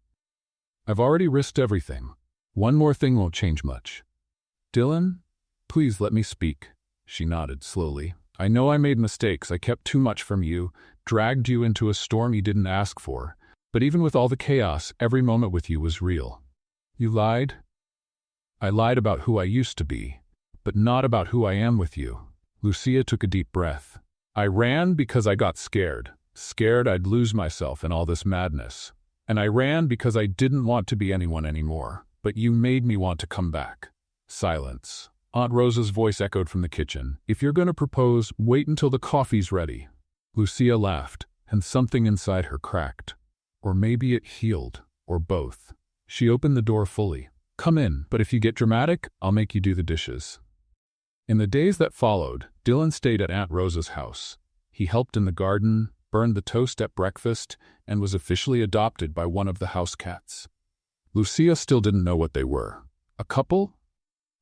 "I've already risked everything. One more thing won't change much." "Dylan, please let me speak." She nodded slowly. "I know I made mistakes. I kept too much from you, dragged you into a storm you didn't ask for. But even with all the chaos, every moment with you was real." "You lied?" "I lied about who I used to be, but not about who I am with you." Lucia took a deep breath. "I ran because I got scared I'd lose myself in all this madness. And I ran because I didn't want to be anyone anymore. But you made me want to come back." Silence. Aunt Rosa's voice echoed from the kitchen. "If you're going to propose, wait until the coffee's ready." Lucia laughed, and something inside her cracked. Or maybe it healed, or both. She opened the door fully. "Come in, but if you get dramatic, I'll make you do the dishes." In the days that followed, Dylan stayed at Aunt Rosa's house. He helped in the garden, burned the toast at breakfast, and was officially adopted by one of the house cats. Lucia still didn't know what they were. A couple?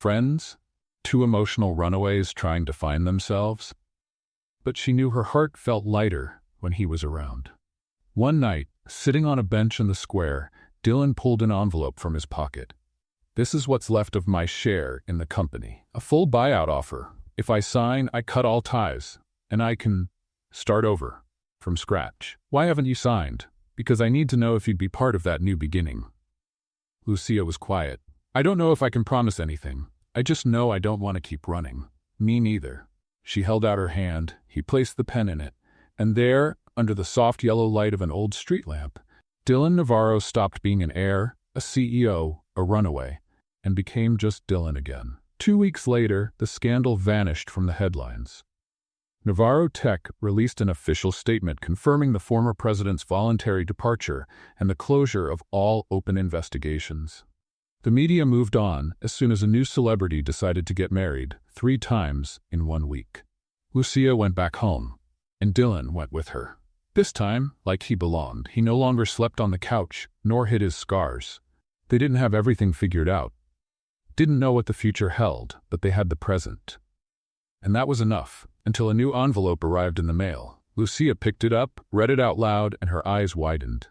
Friends? Two emotional runaways trying to find themselves? But she knew her heart felt lighter when he was around. One night, sitting on a bench in the square, Dylan pulled an envelope from his pocket. "This is what's left of my share in the company. A full buyout offer. If I sign, I cut all ties, and I can start over, from scratch." "Why haven't you signed?" "Because I need to know if you'd be part of that new beginning." Lucia was quiet. "I don't know if I can promise anything. I just know I don't want to keep running." "Me neither." She held out her hand. He placed the pen in it. And there, under the soft yellow light of an old street lamp, Dylan Navarro stopped being an heir, a CEO, a runaway, and became just Dylan again. 2 weeks later, the scandal vanished from the headlines. Navarro Tech released an official statement confirming the former president's voluntary departure and the closure of all open investigations. The media moved on as soon as a new celebrity decided to get married 3 times in 1 week. Lucia went back home, and Dylan went with her. This time, like he belonged, he no longer slept on the couch, nor hid his scars. They didn't have everything figured out. Didn't know what the future held, but they had the present. And that was enough, until a new envelope arrived in the mail. Lucia picked it up, read it out loud, and her eyes widened.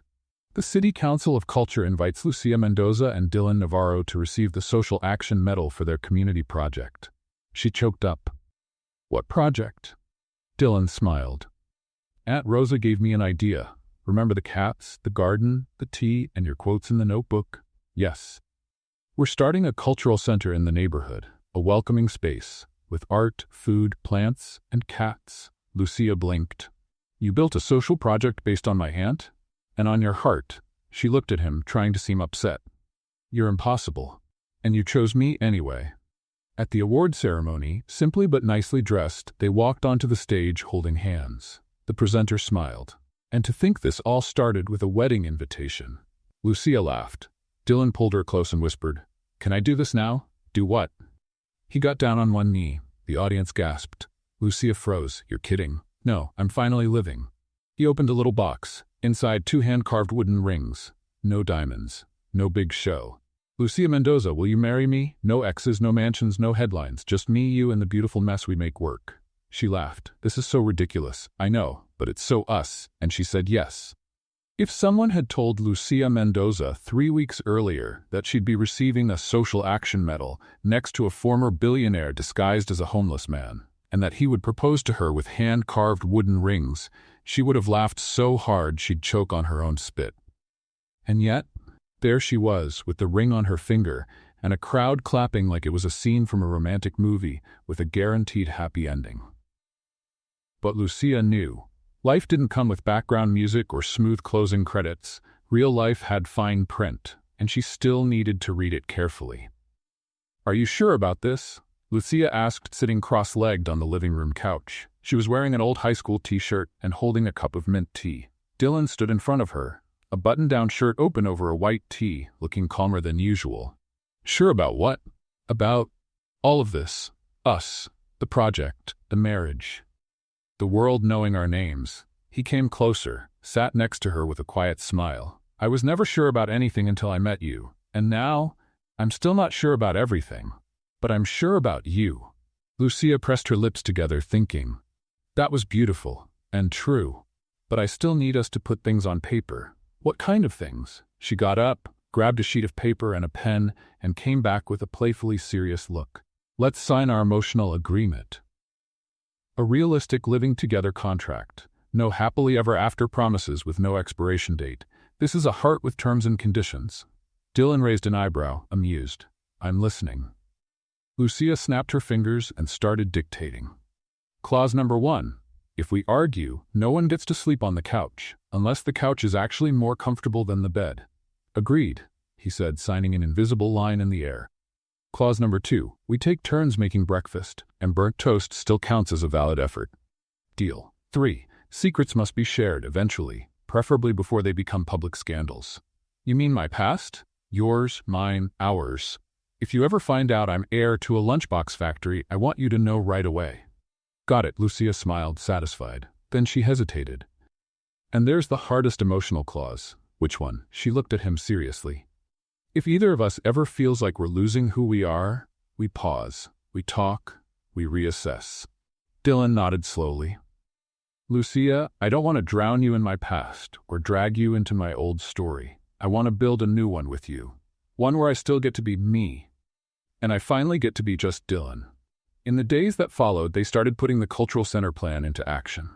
The City Council of Culture invites Lucia Mendoza and Dylan Navarro to receive the Social Action Medal for their community project. She choked up. "What project?" Dylan smiled. "Aunt Rosa gave me an idea. Remember the cats, the garden, the tea, and your quotes in the notebook?" "Yes." "We're starting a cultural center in the neighborhood, a welcoming space, with art, food, plants, and cats." Lucia blinked. "You built a social project based on my aunt? And on your heart?" She looked at him, trying to seem upset. "You're impossible. And you chose me anyway." At the award ceremony, simply but nicely dressed, they walked onto the stage holding hands. The presenter smiled. "And to think this all started with a wedding invitation." Lucia laughed. Dylan pulled her close and whispered, "Can I do this now?" "Do what?" He got down on one knee. The audience gasped. Lucia froze. "You're kidding." "No, I'm finally living." He opened a little box. Inside, 2 hand-carved wooden rings. no diamonds, no big show. Lucia Mendoza, will you marry me? No exes, no mansions, no headlines, just me, you, and the beautiful mess we make work. She laughed. This is so ridiculous. I know, but it's so us, and she said yes. If someone had told Lucia Mendoza 3 weeks earlier that she'd be receiving a social action medal next to a former billionaire disguised as a homeless man, and that he would propose to her with hand-carved wooden rings, she would have laughed so hard she'd choke on her own spit. And yet, there she was, with the ring on her finger, and a crowd clapping like it was a scene from a romantic movie with a guaranteed happy ending. But Lucia knew. Life didn't come with background music or smooth closing credits. Real life had fine print, and she still needed to read it carefully. Are you sure about this? Lucia asked, sitting cross-legged on the living room couch. She was wearing an old high school t-shirt and holding a cup of mint tea. Dylan stood in front of her, a button-down shirt open over a white tee, looking calmer than usual. Sure about what? About all of this. Us, the project, the marriage. The world knowing our names. He came closer, sat next to her with a quiet smile. I was never sure about anything until I met you, and now, I'm still not sure about everything. But I'm sure about you. Lucia pressed her lips together, thinking, that was beautiful, and true. But I still need us to put things on paper. What kind of things? She got up, grabbed a sheet of paper and a pen, and came back with a playfully serious look. Let's sign our emotional agreement. A realistic living together contract. No happily ever after promises with no expiration date. This is a heart with terms and conditions. Dylan raised an eyebrow, amused. I'm listening. Lucia snapped her fingers and started dictating. Clause number 1. If we argue, no one gets to sleep on the couch, unless the couch is actually more comfortable than the bed. Agreed, he said, signing an invisible line in the air. Clause number 2. We take turns making breakfast, and burnt toast still counts as a valid effort. Deal. 3. Secrets must be shared eventually, preferably before they become public scandals. You mean my past? Yours, mine, ours. If you ever find out I'm heir to a lunchbox factory, I want you to know right away. Got it, Lucia smiled, satisfied. Then she hesitated. And there's the hardest emotional clause. Which one? She looked at him seriously. If either of us ever feels like we're losing who we are, we pause, we talk, we reassess. Dylan nodded slowly. Lucia, I don't want to drown you in my past or drag you into my old story. I want to build a new one with you. One where I still get to be me. And I finally get to be just Dylan. In the days that followed, they started putting the cultural center plan into action.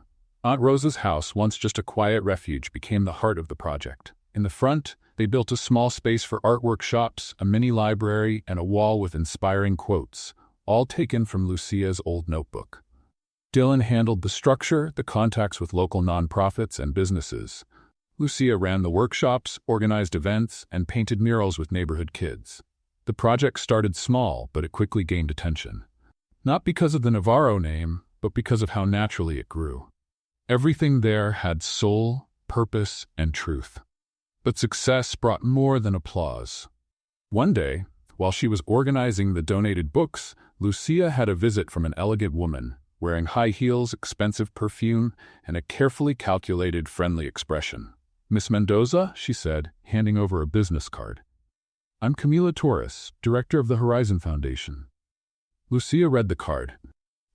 Aunt Rosa's house, once just a quiet refuge, became the heart of the project. In the front, they built a small space for art workshops, a mini library, and a wall with inspiring quotes, all taken from Lucia's old notebook. Dylan handled the structure, the contacts with local nonprofits and businesses. Lucia ran the workshops, organized events, and painted murals with neighborhood kids. The project started small, but it quickly gained attention. Not because of the Navarro name, but because of how naturally it grew. Everything there had soul, purpose, and truth. But success brought more than applause. One day, while she was organizing the donated books, Lucia had a visit from an elegant woman, wearing high heels, expensive perfume, and a carefully calculated, friendly expression. Miss Mendoza, she said, handing over a business card. I'm Camila Torres, director of the Horizon Foundation. Lucia read the card.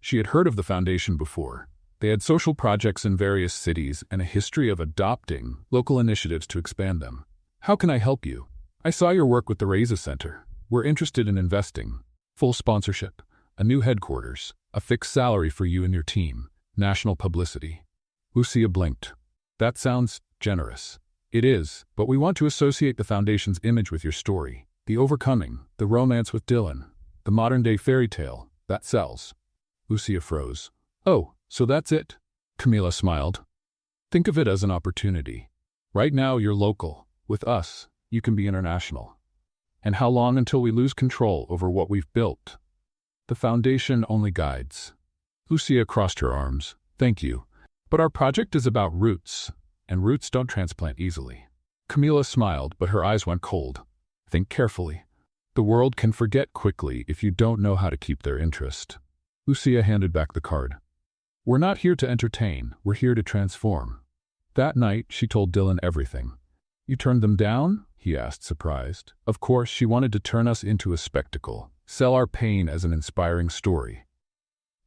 She had heard of the foundation before. They had social projects in various cities and a history of adopting local initiatives to expand them. How can I help you? I saw your work with the Reza Center. We're interested in investing. Full sponsorship, a new headquarters, a fixed salary for you and your team, national publicity. Lucia blinked. That sounds generous. It is, but we want to associate the foundation's image with your story. The overcoming, the romance with Dylan, the modern-day fairy tale, that sells. Lucia froze. Oh, so that's it? Camila smiled. Think of it as an opportunity. Right now you're local. With us, you can be international. And how long until we lose control over what we've built? The foundation only guides. Lucia crossed her arms. Thank you. But our project is about roots, and roots don't transplant easily. Camila smiled, but her eyes went cold. Think carefully. The world can forget quickly if you don't know how to keep their interest. Lucia handed back the card. We're not here to entertain, we're here to transform. That night, she told Dylan everything. You turned them down? He asked, surprised. Of course, she wanted to turn us into a spectacle, sell our pain as an inspiring story.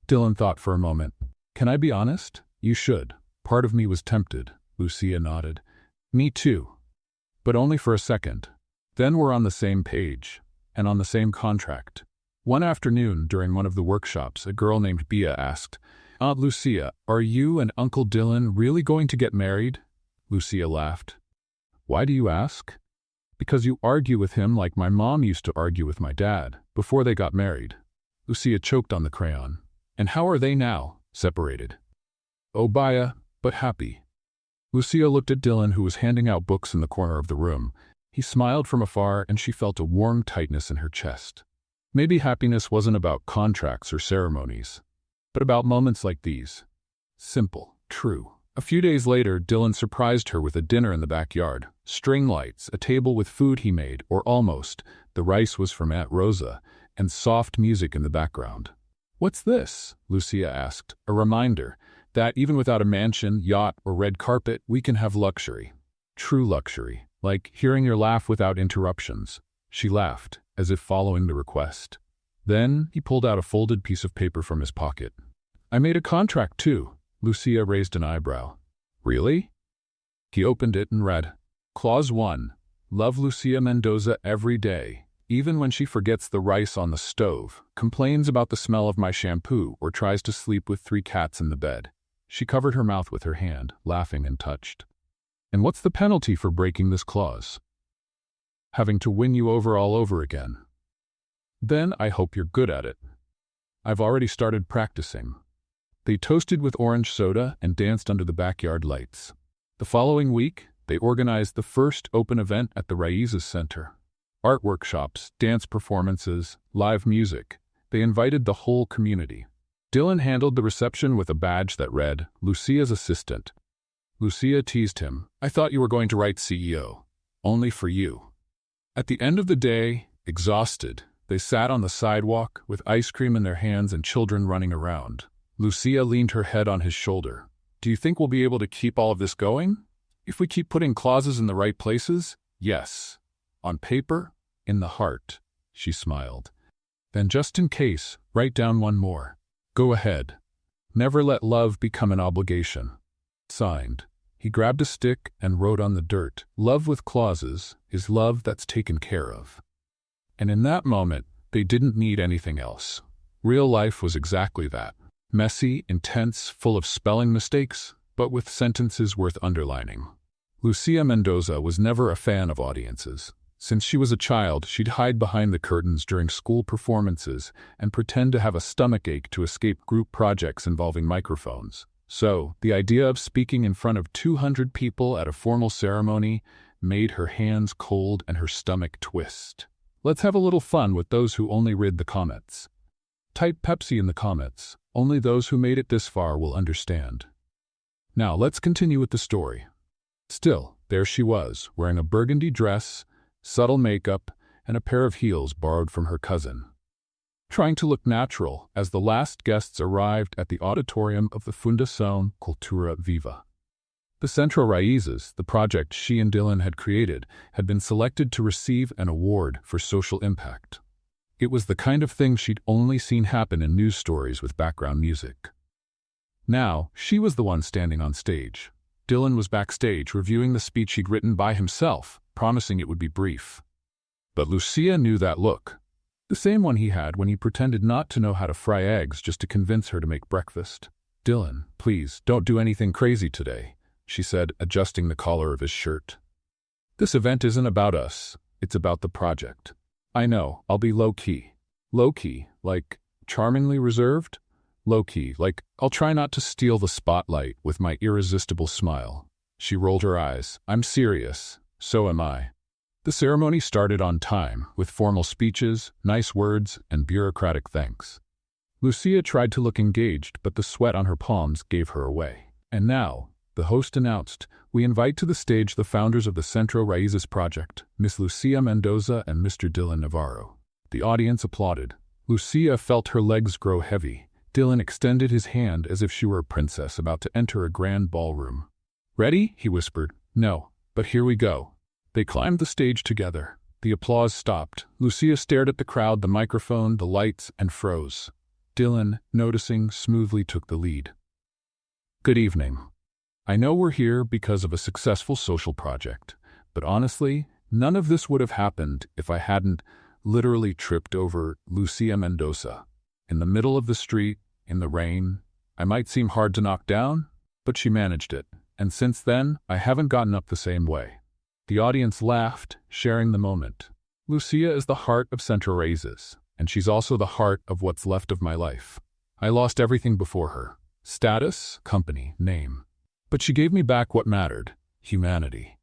Dylan thought for a moment. Can I be honest? You should. Part of me was tempted. Lucia nodded. Me too. But only for a second. Then we're on the same page, and on the same contract. One afternoon, during one of the workshops, a girl named Bea asked, Aunt Lucia, are you and Uncle Dylan really going to get married? Lucia laughed. Why do you ask? Because you argue with him like my mom used to argue with my dad, before they got married. Lucia choked on the crayon. And how are they now? Separated. Oh, Bea, but happy. Lucia looked at Dylan, who was handing out books in the corner of the room. He smiled from afar, and she felt a warm tightness in her chest. Maybe happiness wasn't about contracts or ceremonies, but about moments like these. Simple, true. A few days later, Dylan surprised her with a dinner in the backyard. String lights, a table with food he made, or almost. The rice was from Aunt Rosa, and soft music in the background. What's this? Lucia asked, a reminder that even without a mansion, yacht, or red carpet, we can have luxury. True luxury, like hearing your laugh without interruptions. She laughed, as if following the request. Then he pulled out a folded piece of paper from his pocket. I made a contract too. Lucia raised an eyebrow. Really? He opened it and read. Clause 1. Love Lucia Mendoza every day, even when she forgets the rice on the stove, complains about the smell of my shampoo, or tries to sleep with 3 cats in the bed. She covered her mouth with her hand, laughing and touched. And what's the penalty for breaking this clause? Having to win you over all over again. Then I hope you're good at it. I've already started practicing. They toasted with orange soda and danced under the backyard lights. The following week, they organized the first open event at the Raíces Center. Art workshops, dance performances, live music. They invited the whole community. Dylan handled the reception with a badge that read, Lucia's assistant. Lucia teased him. I thought you were going to write CEO. Only for you. At the end of the day, exhausted, they sat on the sidewalk with ice cream in their hands and children running around. Lucia leaned her head on his shoulder. Do you think we'll be able to keep all of this going? If we keep putting clauses in the right places? Yes. On paper? In the heart. She smiled. Then just in case, write down one more. Go ahead. Never let love become an obligation. Signed. He grabbed a stick and wrote on the dirt, love with clauses is love that's taken care of. And in that moment, they didn't need anything else. Real life was exactly that. Messy, intense, full of spelling mistakes, but with sentences worth underlining. Lucia Mendoza was never a fan of audiences. Since she was a child, she'd hide behind the curtains during school performances and pretend to have a stomachache to escape group projects involving microphones. So, the idea of speaking in front of 200 people at a formal ceremony made her hands cold and her stomach twist. Let's have a little fun with those who only read the comments. Type Pepsi in the comments. Only those who made it this far will understand. Now, let's continue with the story. Still, there she was, wearing a burgundy dress, subtle makeup, and a pair of heels borrowed from her cousin. Trying to look natural as the last guests arrived at the auditorium of the Fundación Cultura Viva. The Centro Raíces, the project she and Dylan had created, had been selected to receive an award for social impact. It was the kind of thing she'd only seen happen in news stories with background music. Now, she was the one standing on stage. Dylan was backstage reviewing the speech he'd written by himself, promising it would be brief. But Lucia knew that look. The same one he had when he pretended not to know how to fry eggs just to convince her to make breakfast. Dylan, please, don't do anything crazy today, she said, adjusting the collar of his shirt. This event isn't about us. It's about the project. I know, I'll be low-key. Low-key, like charmingly reserved? Low-key, like I'll try not to steal the spotlight with my irresistible smile. She rolled her eyes. I'm serious. So am I. The ceremony started on time, with formal speeches, nice words, and bureaucratic thanks. Lucia tried to look engaged, but the sweat on her palms gave her away. And now, the host announced, we invite to the stage the founders of the Centro Raíces project, Miss Lucia Mendoza and Mr. Dylan Navarro. The audience applauded. Lucia felt her legs grow heavy. Dylan extended his hand as if she were a princess about to enter a grand ballroom. Ready? He whispered. No, but here we go. They climbed the stage together. The applause stopped. Lucia stared at the crowd, the microphone, the lights, and froze. Dylan, noticing, smoothly took the lead. "Good evening. I know we're here because of a successful social project, but honestly, none of this would have happened if I hadn't literally tripped over Lucia Mendoza. In the middle of the street, in the rain. I might seem hard to knock down, but she managed it, and since then, I haven't gotten up the same way." The audience laughed, sharing the moment. Lucia is the heart of Central Raises, and she's also the heart of what's left of my life. I lost everything before her. Status, company, name. But she gave me back what mattered, humanity.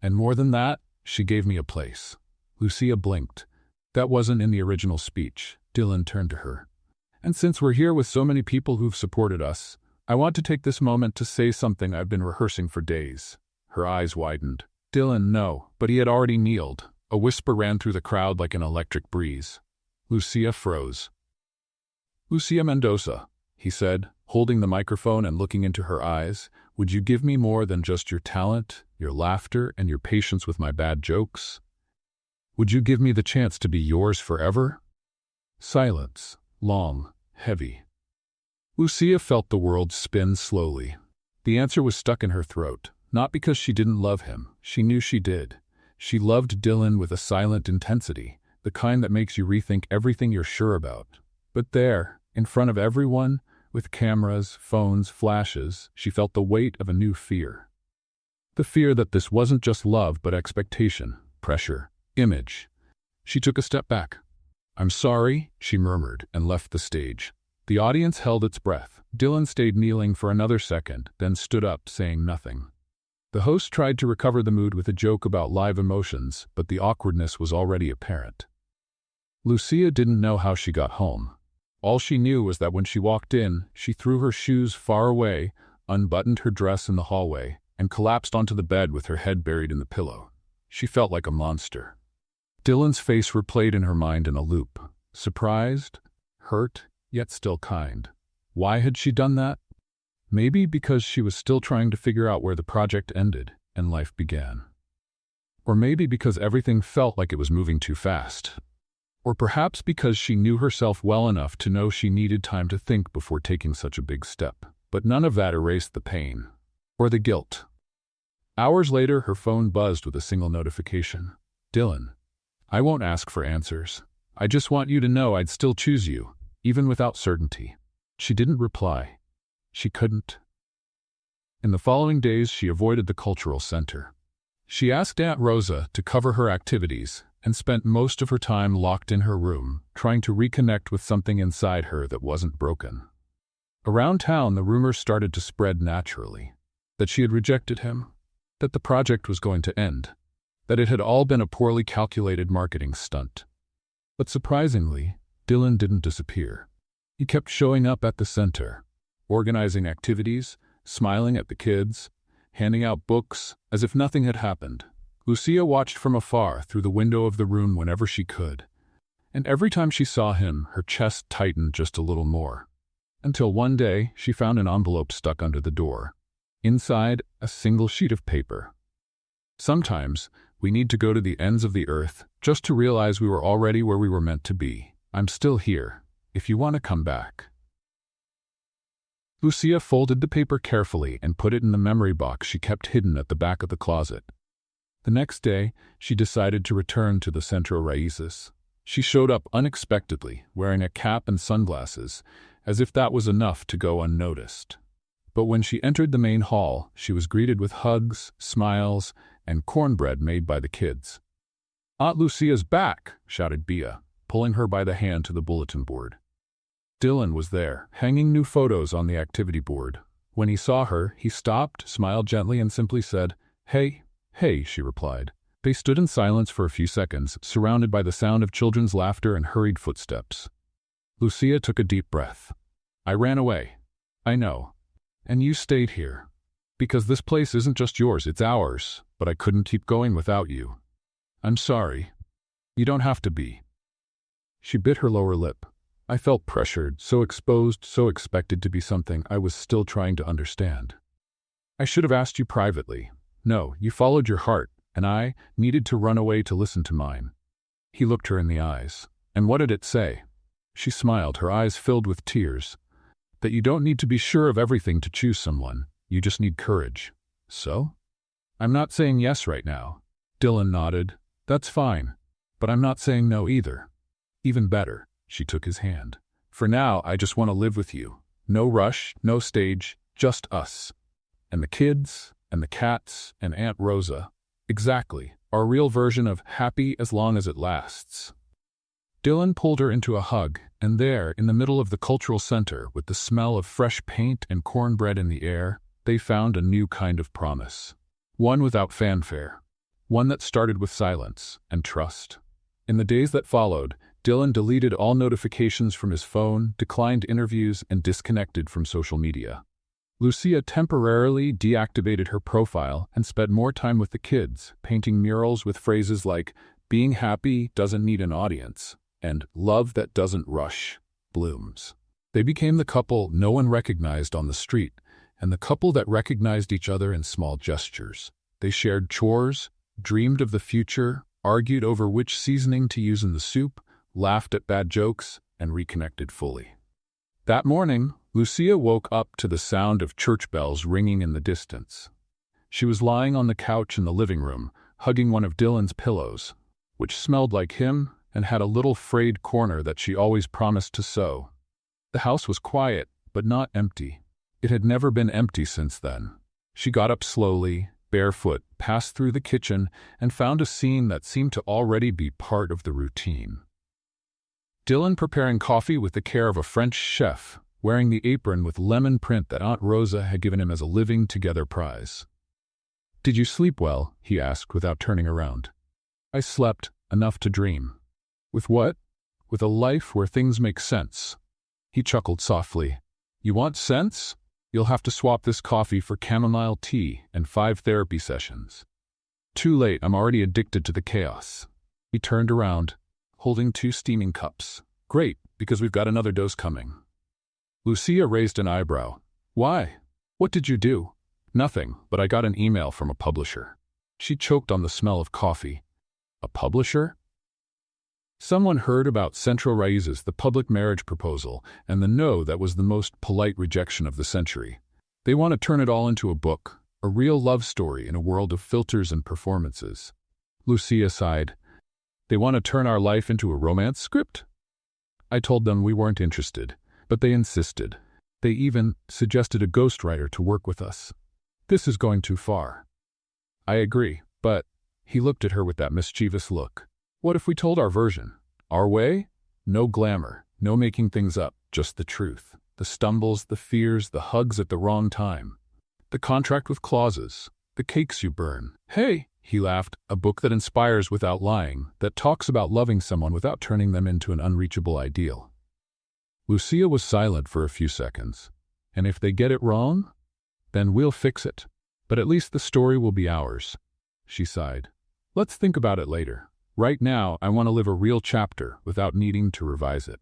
And more than that, she gave me a place. Lucia blinked. That wasn't in the original speech. Dylan turned to her. "And since we're here with so many people who've supported us, I want to take this moment to say something I've been rehearsing for days." Her eyes widened. Dylan, no, but he had already kneeled. A whisper ran through the crowd like an electric breeze. Lucia froze. "Lucia Mendoza," he said, holding the microphone and looking into her eyes, "would you give me more than just your talent, your laughter, and your patience with my bad jokes? Would you give me the chance to be yours forever?" Silence. Long. Heavy. Lucia felt the world spin slowly. The answer was stuck in her throat. Not because she didn't love him. She knew she did. She loved Dylan with a silent intensity, the kind that makes you rethink everything you're sure about. But there, in front of everyone, with cameras, phones, flashes, she felt the weight of a new fear. The fear that this wasn't just love but expectation, pressure, image. She took a step back. "I'm sorry," she murmured, and left the stage. The audience held its breath. Dylan stayed kneeling for another second, then stood up, saying nothing. The host tried to recover the mood with a joke about live emotions, but the awkwardness was already apparent. Lucia didn't know how she got home. All she knew was that when she walked in, she threw her shoes far away, unbuttoned her dress in the hallway, and collapsed onto the bed with her head buried in the pillow. She felt like a monster. Dylan's face replayed in her mind in a loop. Surprised, hurt, yet still kind. Why had she done that? Maybe because she was still trying to figure out where the project ended and life began. Or maybe because everything felt like it was moving too fast. Or perhaps because she knew herself well enough to know she needed time to think before taking such a big step. But none of that erased the pain. Or the guilt. Hours later, her phone buzzed with a single notification. "Dylan, I won't ask for answers. I just want you to know I'd still choose you, even without certainty." She didn't reply. She couldn't. In the following days, she avoided the cultural center. She asked Aunt Rosa to cover her activities and spent most of her time locked in her room, trying to reconnect with something inside her that wasn't broken. Around town, the rumors started to spread naturally. That she had rejected him. That the project was going to end. That it had all been a poorly calculated marketing stunt. But surprisingly, Dylan didn't disappear. He kept showing up at the center. Organizing activities, smiling at the kids, handing out books, as if nothing had happened. Lucia watched from afar through the window of the room whenever she could, and every time she saw him, her chest tightened just a little more. Until one day, she found an envelope stuck under the door. Inside, a single sheet of paper. "Sometimes, we need to go to the ends of the earth just to realize we were already where we were meant to be. I'm still here, if you want to come back." Lucia folded the paper carefully and put it in the memory box she kept hidden at the back of the closet. The next day, she decided to return to the Centro Raíces. She showed up unexpectedly, wearing a cap and sunglasses, as if that was enough to go unnoticed. But when she entered the main hall, she was greeted with hugs, smiles, and cornbread made by the kids. "Aunt Lucia's back!" shouted Bia, pulling her by the hand to the bulletin board. Dylan was there, hanging new photos on the activity board. When he saw her, he stopped, smiled gently, and simply said, "Hey, hey," she replied. They stood in silence for a few seconds, surrounded by the sound of children's laughter and hurried footsteps. Lucia took a deep breath. "I ran away. I know. And you stayed here. Because this place isn't just yours, it's ours, but I couldn't keep going without you. I'm sorry. You don't have to be." She bit her lower lip. "I felt pressured, so exposed, so expected to be something I was still trying to understand. I should have asked you privately. No, you followed your heart, and I needed to run away to listen to mine. He looked her in the eyes. And what did it say? She smiled, her eyes filled with tears. That you don't need to be sure of everything to choose someone. You just need courage. So? I'm not saying yes right now. Dylan nodded. That's fine. But I'm not saying no either. Even better, she took his hand. For now, I just want to live with you. No rush, no stage, just us. And the kids, and the cats, and Aunt Rosa. Exactly, our real version of happy as long as it lasts. Dylan pulled her into a hug, and there, in the middle of the cultural center, with the smell of fresh paint and cornbread in the air, they found a new kind of promise. One without fanfare. One that started with silence and trust. In the days that followed, Dylan deleted all notifications from his phone, declined interviews, and disconnected from social media. Lucia temporarily deactivated her profile and spent more time with the kids, painting murals with phrases like, "Being happy doesn't need an audience," and "Love that doesn't rush, blooms." They became the couple no one recognized on the street, and the couple that recognized each other in small gestures. They shared chores, dreamed of the future, argued over which seasoning to use in the soup, laughed at bad jokes, and reconnected fully. That morning, Lucia woke up to the sound of church bells ringing in the distance. She was lying on the couch in the living room, hugging one of Dylan's pillows, which smelled like him and had a little frayed corner that she always promised to sew. The house was quiet, but not empty. It had never been empty since then. She got up slowly, barefoot, passed through the kitchen, and found a scene that seemed to already be part of the routine. Dylan preparing coffee with the care of a French chef, wearing the apron with lemon print that Aunt Rosa had given him as a living together prize. "Did you sleep well?" he asked without turning around. "I slept enough to dream." "With what?" "With a life where things make sense." He chuckled softly. "You want sense? You'll have to swap this coffee for chamomile tea and 5 therapy sessions." "Too late, I'm already addicted to the chaos." He turned around, holding 2 steaming cups. "Great, because we've got another dose coming." Lucia raised an eyebrow. "Why? What did you do?" "Nothing, but I got an email from a publisher." She choked on the smell of coffee. "A publisher?" Someone heard about Central Raíces, the public marriage proposal, and the no that was the most polite rejection of the century. They want to turn it all into a book, a real love story in a world of filters and performances. Lucia sighed. "They want to turn our life into a romance script?" I told them we weren't interested, but they insisted. They even suggested a ghostwriter to work with us. This is going too far. I agree, but he looked at her with that mischievous look. What if we told our version? Our way? No glamour, no making things up, just the truth. The stumbles, the fears, the hugs at the wrong time. The contract with clauses. The cakes you burn. Hey, he laughed, a book that inspires without lying, that talks about loving someone without turning them into an unreachable ideal. Lucia was silent for a few seconds. And if they get it wrong, then we'll fix it. But at least the story will be ours. She sighed. Let's think about it later. Right now, I want to live a real chapter without needing to revise it.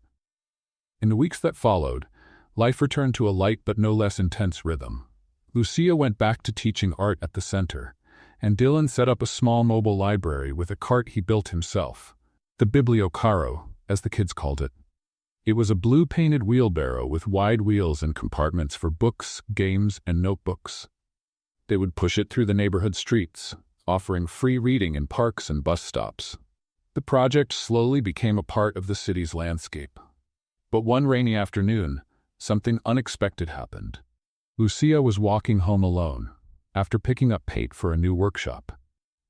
In the weeks that followed, life returned to a light but no less intense rhythm. Lucia went back to teaching art at the center, and Dylan set up a small mobile library with a cart he built himself, the bibliocaro, as the kids called it. It was a blue-painted wheelbarrow with wide wheels and compartments for books, games, and notebooks. They would push it through the neighborhood streets, offering free reading in parks and bus stops. The project slowly became a part of the city's landscape. But one rainy afternoon, something unexpected happened. Lucia was walking home alone, after picking up Pate for a new workshop.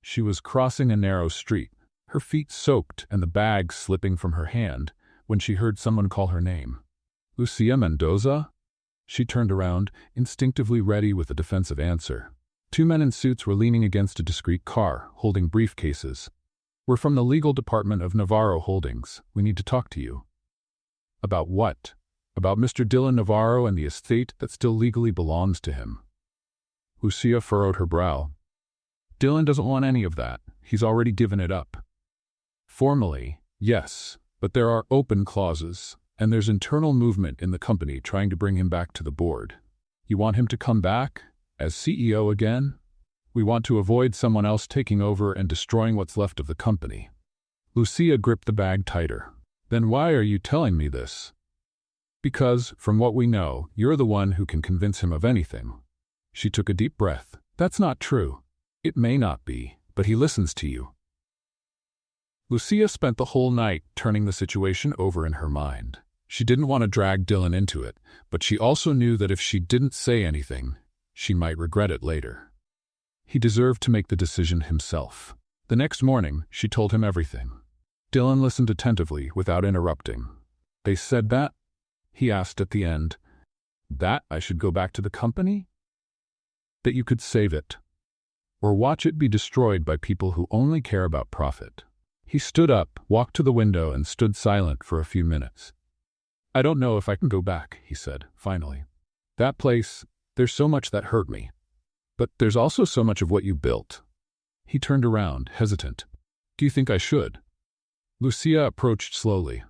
She was crossing a narrow street, her feet soaked and the bag slipping from her hand, when she heard someone call her name. "Lucia Mendoza?" She turned around, instinctively ready with a defensive answer. 2 men in suits were leaning against a discreet car, holding briefcases. "We're from the legal department of Navarro Holdings. We need to talk to you." "About what?" "About Mr. Dylan Navarro and the estate that still legally belongs to him." Lucia furrowed her brow. "Dylan doesn't want any of that. He's already given it up." "Formally, yes, but there are open clauses, and there's internal movement in the company trying to bring him back to the board." "You want him to come back? As CEO again?" We want to avoid someone else taking over and destroying what's left of the company. Lucia gripped the bag tighter. Then why are you telling me this? Because, from what we know, you're the one who can convince him of anything. She took a deep breath. That's not true. It may not be, but he listens to you. Lucia spent the whole night turning the situation over in her mind. She didn't want to drag Dylan into it, but she also knew that if she didn't say anything, she might regret it later. He deserved to make the decision himself. The next morning, she told him everything. Dylan listened attentively without interrupting. They said that? He asked at the end. That I should go back to the company? That you could save it, or watch it be destroyed by people who only care about profit. He stood up, walked to the window, and stood silent for a few minutes. I don't know if I can go back, he said, finally. That place, there's so much that hurt me. But there's also so much of what you built. He turned around, hesitant. Do you think I should? Lucia approached slowly.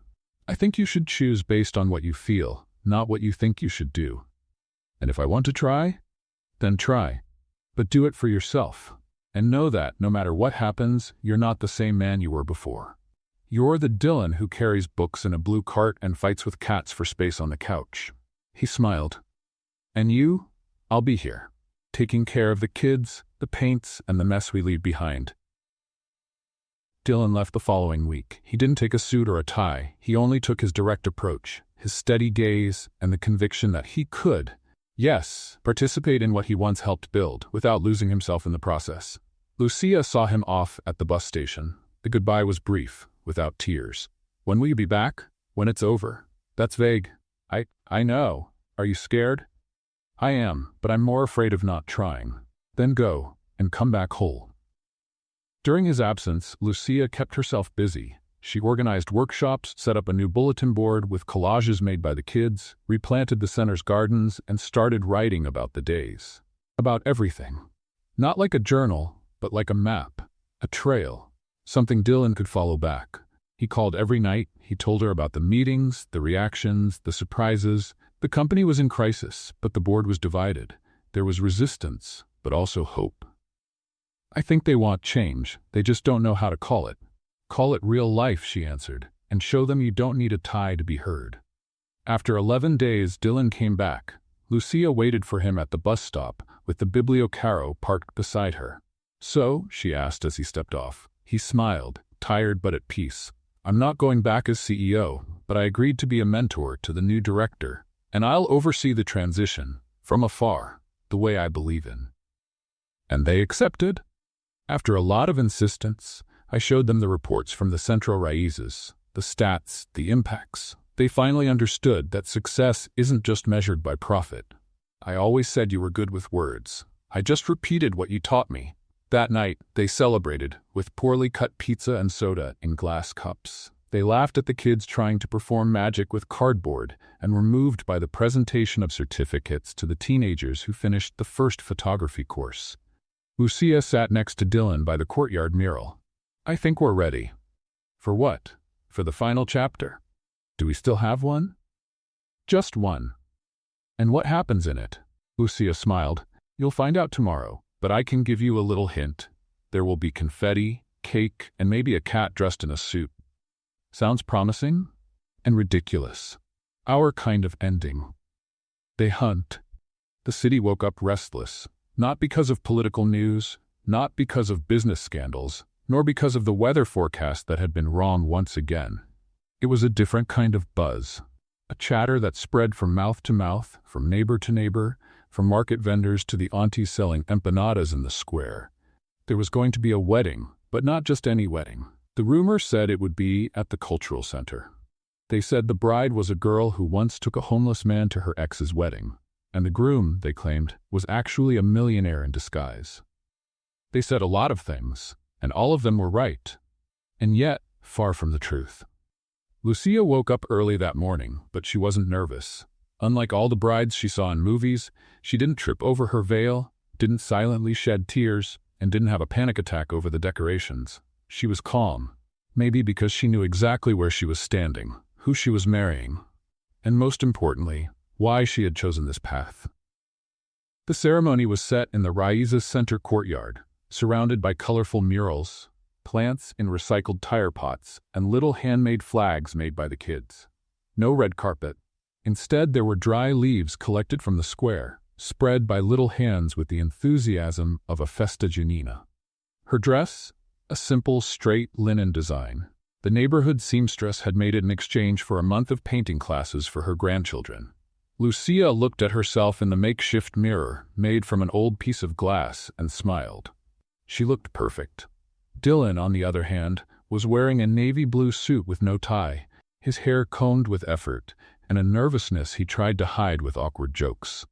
I think you should choose based on what you feel, not what you think you should do. And if I want to try, then try. But do it for yourself. And know that, no matter what happens, you're not the same man you were before. You're the Dylan who carries books in a blue cart and fights with cats for space on the couch. He smiled. And you? I'll be here, taking care of the kids, the paints, and the mess we leave behind. Dylan left the following week. He didn't take a suit or a tie. He only took his direct approach, his steady gaze, and the conviction that he could, yes, participate in what he once helped build, without losing himself in the process. Lucia saw him off at the bus station. The goodbye was brief, without tears. When will you be back? When it's over. That's vague. I know. Are you scared? I am, but I'm more afraid of not trying. Then go, and come back whole. During his absence, Lucia kept herself busy. She organized workshops, set up a new bulletin board with collages made by the kids, replanted the center's gardens, and started writing about the days. About everything. Not like a journal, but like a map, a trail, something Dylan could follow back. He called every night. He told her about the meetings, the reactions, the surprises. The company was in crisis, but the board was divided. There was resistance, but also hope. I think they want change. They just don't know how to call it. Call it real life, she answered, and show them you don't need a tie to be heard. After 11 days, Dylan came back. Lucia waited for him at the bus stop, with the Bibliocaro parked beside her. So, she asked as he stepped off. He smiled, tired but at peace. I'm not going back as CEO, but I agreed to be a mentor to the new director, and I'll oversee the transition, from afar, the way I believe in. And they accepted? After a lot of insistence, I showed them the reports from the Centro Raíces, the stats, the impacts. They finally understood that success isn't just measured by profit. I always said you were good with words. I just repeated what you taught me. That night, they celebrated, with poorly cut pizza and soda in glass cups. They laughed at the kids trying to perform magic with cardboard and were moved by the presentation of certificates to the teenagers who finished the first photography course. Lucia sat next to Dylan by the courtyard mural. I think we're ready. For what? For the final chapter? Do we still have one? Just one. And what happens in it? Lucia smiled. You'll find out tomorrow, but I can give you a little hint. There will be confetti, cake, and maybe a cat dressed in a suit. Sounds promising? And ridiculous. Our kind of ending. They hunt. The city woke up restless. Not because of political news, not because of business scandals, nor because of the weather forecast that had been wrong once again. It was a different kind of buzz, a chatter that spread from mouth to mouth, from neighbor to neighbor, from market vendors to the aunties selling empanadas in the square. There was going to be a wedding, but not just any wedding. The rumor said it would be at the cultural center. They said the bride was a girl who once took a homeless man to her ex's wedding. And the groom, they claimed, was actually a millionaire in disguise. They said a lot of things, and all of them were right, and yet far from the truth. Lucia woke up early that morning, but she wasn't nervous. Unlike all the brides she saw in movies, she didn't trip over her veil, didn't silently shed tears, and didn't have a panic attack over the decorations. She was calm, maybe because she knew exactly where she was standing, who she was marrying, and most importantly, why she had chosen this path. The ceremony was set in the Raíces Center courtyard, surrounded by colorful murals, plants in recycled tire pots, and little handmade flags made by the kids. No red carpet. Instead, there were dry leaves collected from the square, spread by little hands with the enthusiasm of a festa giannina. Her dress? A simple, straight linen design. The neighborhood seamstress had made it in exchange for a month of painting classes for her grandchildren. Lucia looked at herself in the makeshift mirror, made from an old piece of glass, and smiled. She looked perfect. Dylan, on the other hand, was wearing a navy blue suit with no tie, his hair combed with effort, and a nervousness he tried to hide with awkward jokes.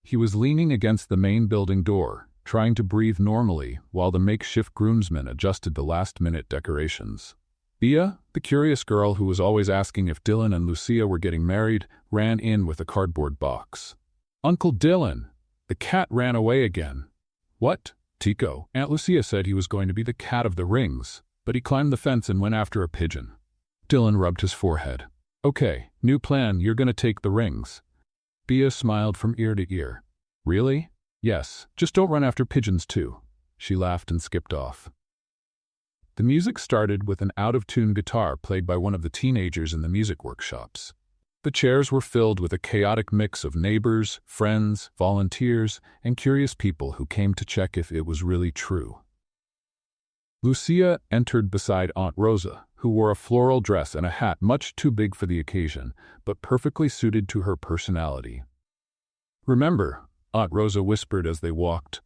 He was leaning against the main building door, trying to breathe normally while the makeshift groomsmen adjusted the last-minute decorations. Bea, the curious girl who was always asking if Dylan and Lucia were getting married, ran in with a cardboard box. "Uncle Dylan!" The cat ran away again. "What?" "Tico. Aunt Lucia said he was going to be the cat of the rings, but he climbed the fence and went after a pigeon." Dylan rubbed his forehead. "Okay, new plan, you're going to take the rings." Bea smiled from ear to ear. "Really?" "Yes, just don't run after pigeons too." She laughed and skipped off. The music started with an out-of-tune guitar played by one of the teenagers in the music workshops. The chairs were filled with a chaotic mix of neighbors, friends, volunteers, and curious people who came to check if it was really true. Lucia entered beside Aunt Rosa, who wore a floral dress and a hat much too big for the occasion, but perfectly suited to her personality. "Remember," Aunt Rosa whispered as they walked,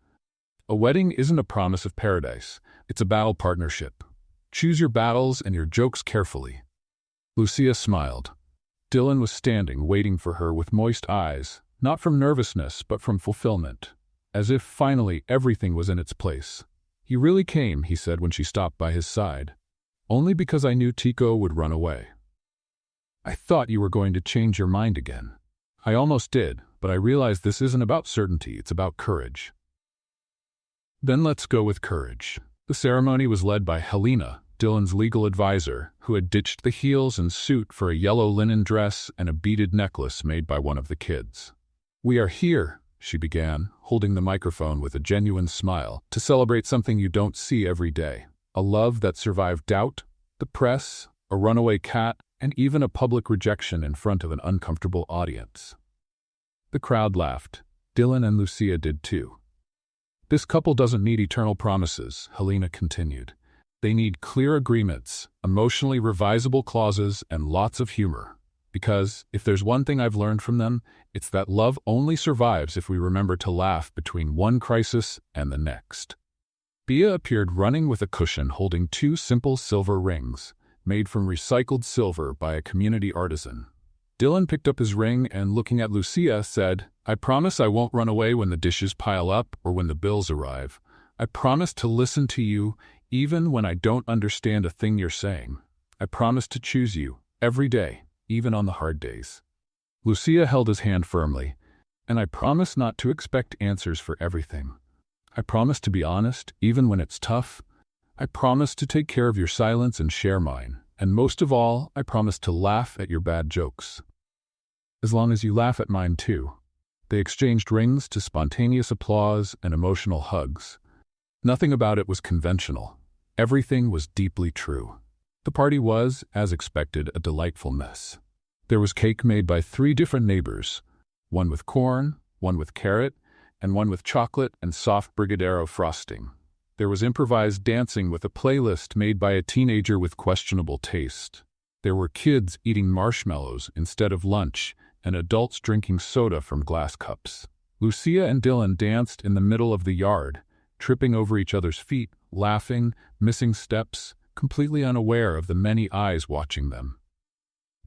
"a wedding isn't a promise of paradise. It's a battle partnership. Choose your battles and your jokes carefully." Lucia smiled. Dylan was standing, waiting for her with moist eyes, not from nervousness but from fulfillment, as if finally everything was in its place. "You really came," he said when she stopped by his side. "Only because I knew Tico would run away." "I thought you were going to change your mind again." "I almost did, but I realized this isn't about certainty, it's about courage." "Then let's go with courage." The ceremony was led by Helena, Dylan's legal advisor, who had ditched the heels and suit for a yellow linen dress and a beaded necklace made by one of the kids. "We are here," she began, holding the microphone with a genuine smile, "to celebrate something you don't see every day. A love that survived doubt, the press, a runaway cat, and even a public rejection in front of an uncomfortable audience." The crowd laughed. Dylan and Lucia did too. "This couple doesn't need eternal promises," Helena continued. "They need clear agreements, emotionally revisable clauses, and lots of humor. Because, if there's one thing I've learned from them, it's that love only survives if we remember to laugh between one crisis and the next." Bea appeared running with a cushion holding two simple silver rings, made from recycled silver by a community artisan. Dylan picked up his ring and, looking at Lucia, said, "I promise I won't run away when the dishes pile up or when the bills arrive. I promise to listen to you, even when I don't understand a thing you're saying. I promise to choose you, every day, even on the hard days." Lucia held his hand firmly. "And I promise not to expect answers for everything. I promise to be honest, even when it's tough. I promise to take care of your silence and share mine. And most of all, I promise to laugh at your bad jokes. As long as you laugh at mine too." They exchanged rings to spontaneous applause and emotional hugs. Nothing about it was conventional. Everything was deeply true. The party was, as expected, a delightful mess. There was cake made by 3 different neighbors, one with corn, one with carrot, and one with chocolate and soft brigadeiro frosting. There was improvised dancing with a playlist made by a teenager with questionable taste. There were kids eating marshmallows instead of lunch, and adults drinking soda from glass cups. Lucia and Dylan danced in the middle of the yard, tripping over each other's feet, laughing, missing steps, completely unaware of the many eyes watching them.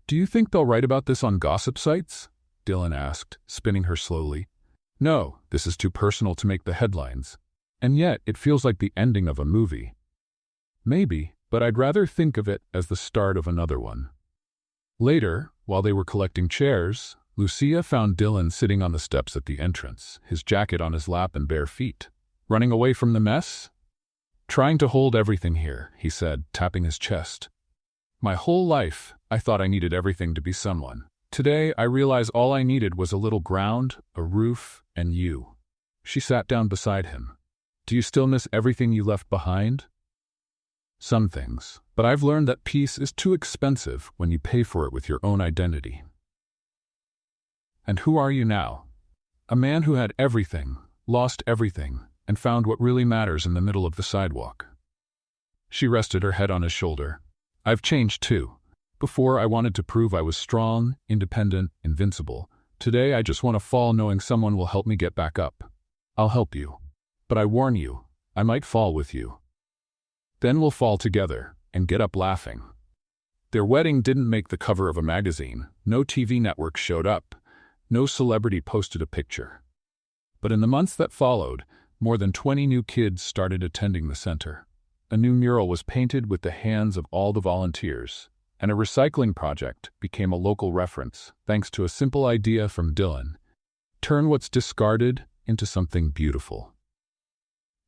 "Do you think they'll write about this on gossip sites?" Dylan asked, spinning her slowly. "No, this is too personal to make the headlines. And yet, it feels like the ending of a movie." "Maybe, but I'd rather think of it as the start of another one." Later, while they were collecting chairs, Lucia found Dylan sitting on the steps at the entrance, his jacket on his lap and bare feet. "Running away from the mess?" "Trying to hold everything here," he said, tapping his chest. "My whole life, I thought I needed everything to be someone. Today, I realize all I needed was a little ground, a roof, and you." She sat down beside him. Do you still miss everything you left behind? Some things, but I've learned that peace is too expensive when you pay for it with your own identity. And who are you now? A man who had everything, lost everything, and found what really matters in the middle of the sidewalk. She rested her head on his shoulder. I've changed too. Before, I wanted to prove I was strong, independent, invincible. Today, I just want to fall knowing someone will help me get back up. I'll help you. But I warn you, I might fall with you. Then we'll fall together and get up laughing. Their wedding didn't make the cover of a magazine. No TV network showed up. No celebrity posted a picture. But in the months that followed, more than 20 new kids started attending the center. A new mural was painted with the hands of all the volunteers, and a recycling project became a local reference thanks to a simple idea from Dylan: turn what's discarded into something beautiful.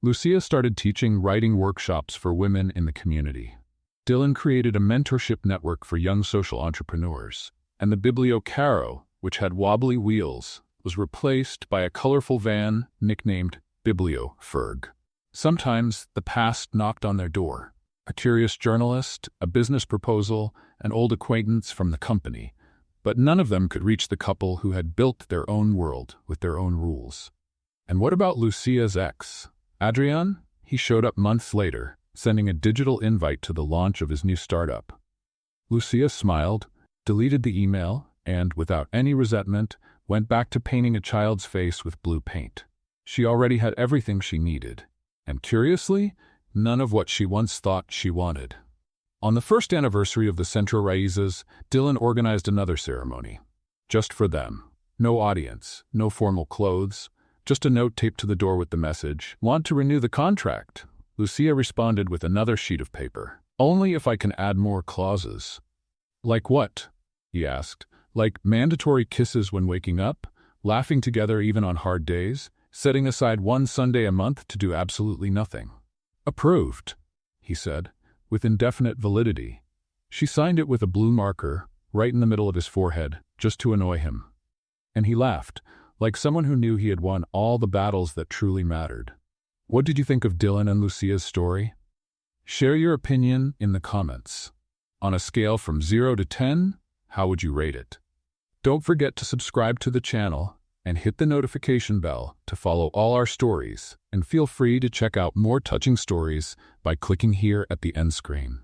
Lucia started teaching writing workshops for women in the community. Dylan created a mentorship network for young social entrepreneurs, and the Biblio Caro, which had wobbly wheels, was replaced by a colorful van nicknamed Biblio Ferg. Sometimes the past knocked on their door. A curious journalist, a business proposal, an old acquaintance from the company. But none of them could reach the couple who had built their own world with their own rules. And what about Lucia's ex, Adrian? He showed up months later, sending a digital invite to the launch of his new startup. Lucia smiled, deleted the email, and, without any resentment, went back to painting a child's face with blue paint. She already had everything she needed. And curiously, none of what she once thought she wanted. On the first anniversary of the Centro Raíces, Dylan organized another ceremony. Just for them. No audience, no formal clothes, just a note taped to the door with the message, "Want to renew the contract?" Lucia responded with another sheet of paper. "Only if I can add more clauses." "Like what?" he asked. "Like mandatory kisses when waking up, laughing together even on hard days, setting aside one Sunday a month to do absolutely nothing." "Approved," he said, with indefinite validity. She signed it with a blue marker, right in the middle of his forehead, just to annoy him. And he laughed, like someone who knew he had won all the battles that truly mattered. What did you think of Dylan and Lucia's story? Share your opinion in the comments. On a scale from 0 to 10, how would you rate it? Don't forget to subscribe to the channel and hit the notification bell to follow all our stories, and feel free to check out more touching stories by clicking here at the end screen.